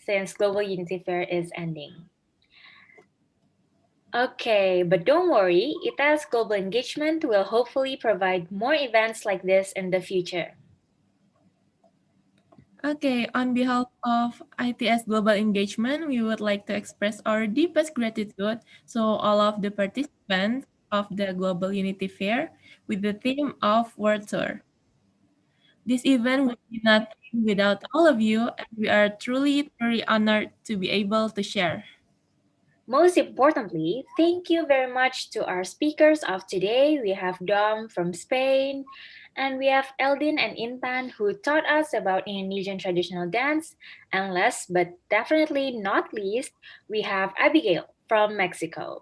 since Global Unity Fair is ending. Okay, but don't worry, ITAS Global Engagement will hopefully provide more events like this in the future. Okay, on behalf of ITS Global Engagement, we would like to express our deepest gratitude to all of the participants of the Global Unity Fair with the theme of World Tour. This event would be nothing without all of you, and we are truly, truly honored to be able to share. Most importantly, thank you very much to our speakers of today. We have Dom from Spain, and we have Eldin and Intan who taught us about Indonesian traditional dance. And last but definitely not least, we have Abigail from Mexico.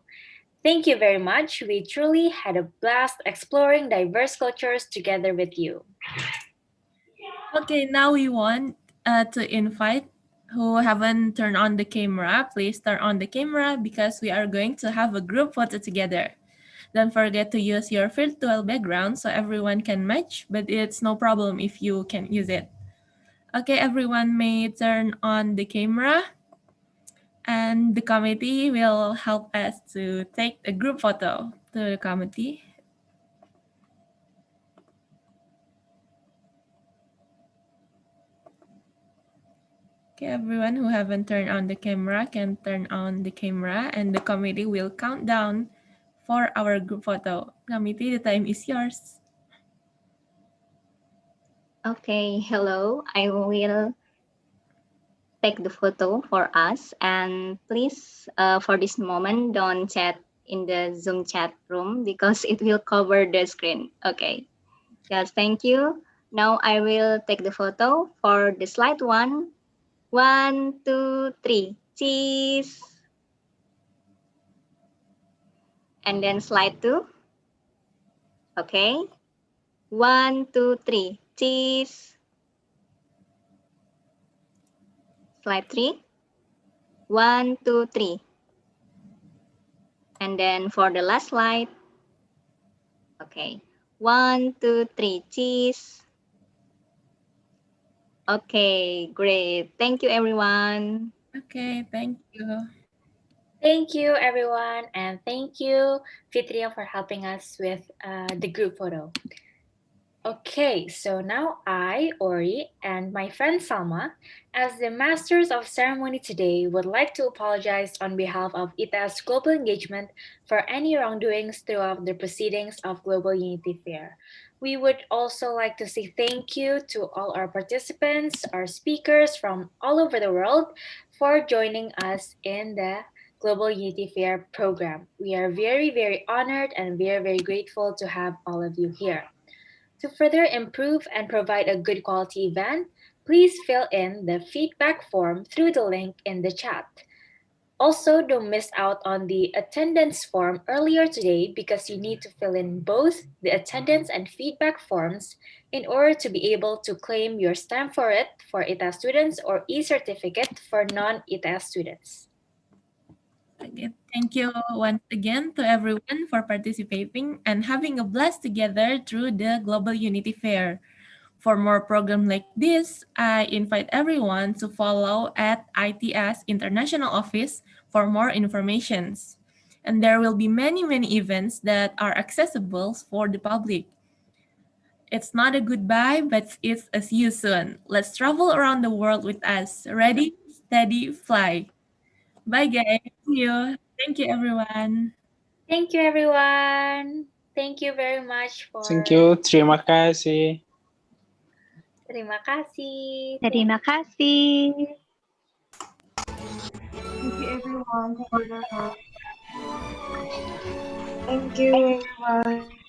Thank you very much. We truly had a blast exploring diverse cultures together with you. Okay, now we want to invite who haven't turned on the camera, please turn on the camera because we are going to have a group photo together. Don't forget to use your virtual background so everyone can match, but it's no problem if you can use it. Okay, everyone may turn on the camera and the committee will help us to take a group photo to the committee. Okay, everyone who haven't turned on the camera can turn on the camera and the committee will count down for our group photo. Committee, the time is yours. Okay, hello. I will take the photo for us. And please, for this moment, don't chat in the Zoom chat room because it will cover the screen. Okay. Yes, thank you. Now I will take the photo for the slide one. 1, 2, 3. Cheese. And then slide 2. Okay. 1, 2, 3. Cheese. Slide 3. 1, 2, 3. And then for the last slide. Okay. 1, 2, 3. Cheese. Okay, great. Thank you, everyone. Okay, thank you. Thank you, everyone, and thank you, Fitria, for helping us with the group photo. Okay, so now I, Ori, and my friend Salma, as the masters of ceremony today, would like to apologize on behalf of ITA's Global Engagement for any wrongdoings throughout the proceedings of Global Unity Fair. We would also like to say thank you to all our participants, our speakers from all over the world for joining us in the Global Unity Fair program. We are very, very honored and we are very grateful to have all of you here. To further improve and provide a good quality event, please fill in the feedback form through the link in the chat. Also, don't miss out on the attendance form earlier today because you need to fill in both the attendance and feedback forms in order to be able to claim your stamp for it for ITA students or e-certificate for non-ITA students. Okay, thank you once again to everyone for participating and having a blast together through the Global Unity Fair. For more programs like this, I invite everyone to follow at ITS International Office for more informations. And there will be many events that are accessible for the public. It's not a goodbye, but it's a see you soon. Let's travel around the world with us. Ready, steady, fly. Bye guys. See you. Thank you everyone. Thank you, everyone. Thank you very much for... Thank you. Terima kasih. Terima kasih. Terima kasih. Thank you, everyone. Thank you very much. Thank you, everyone.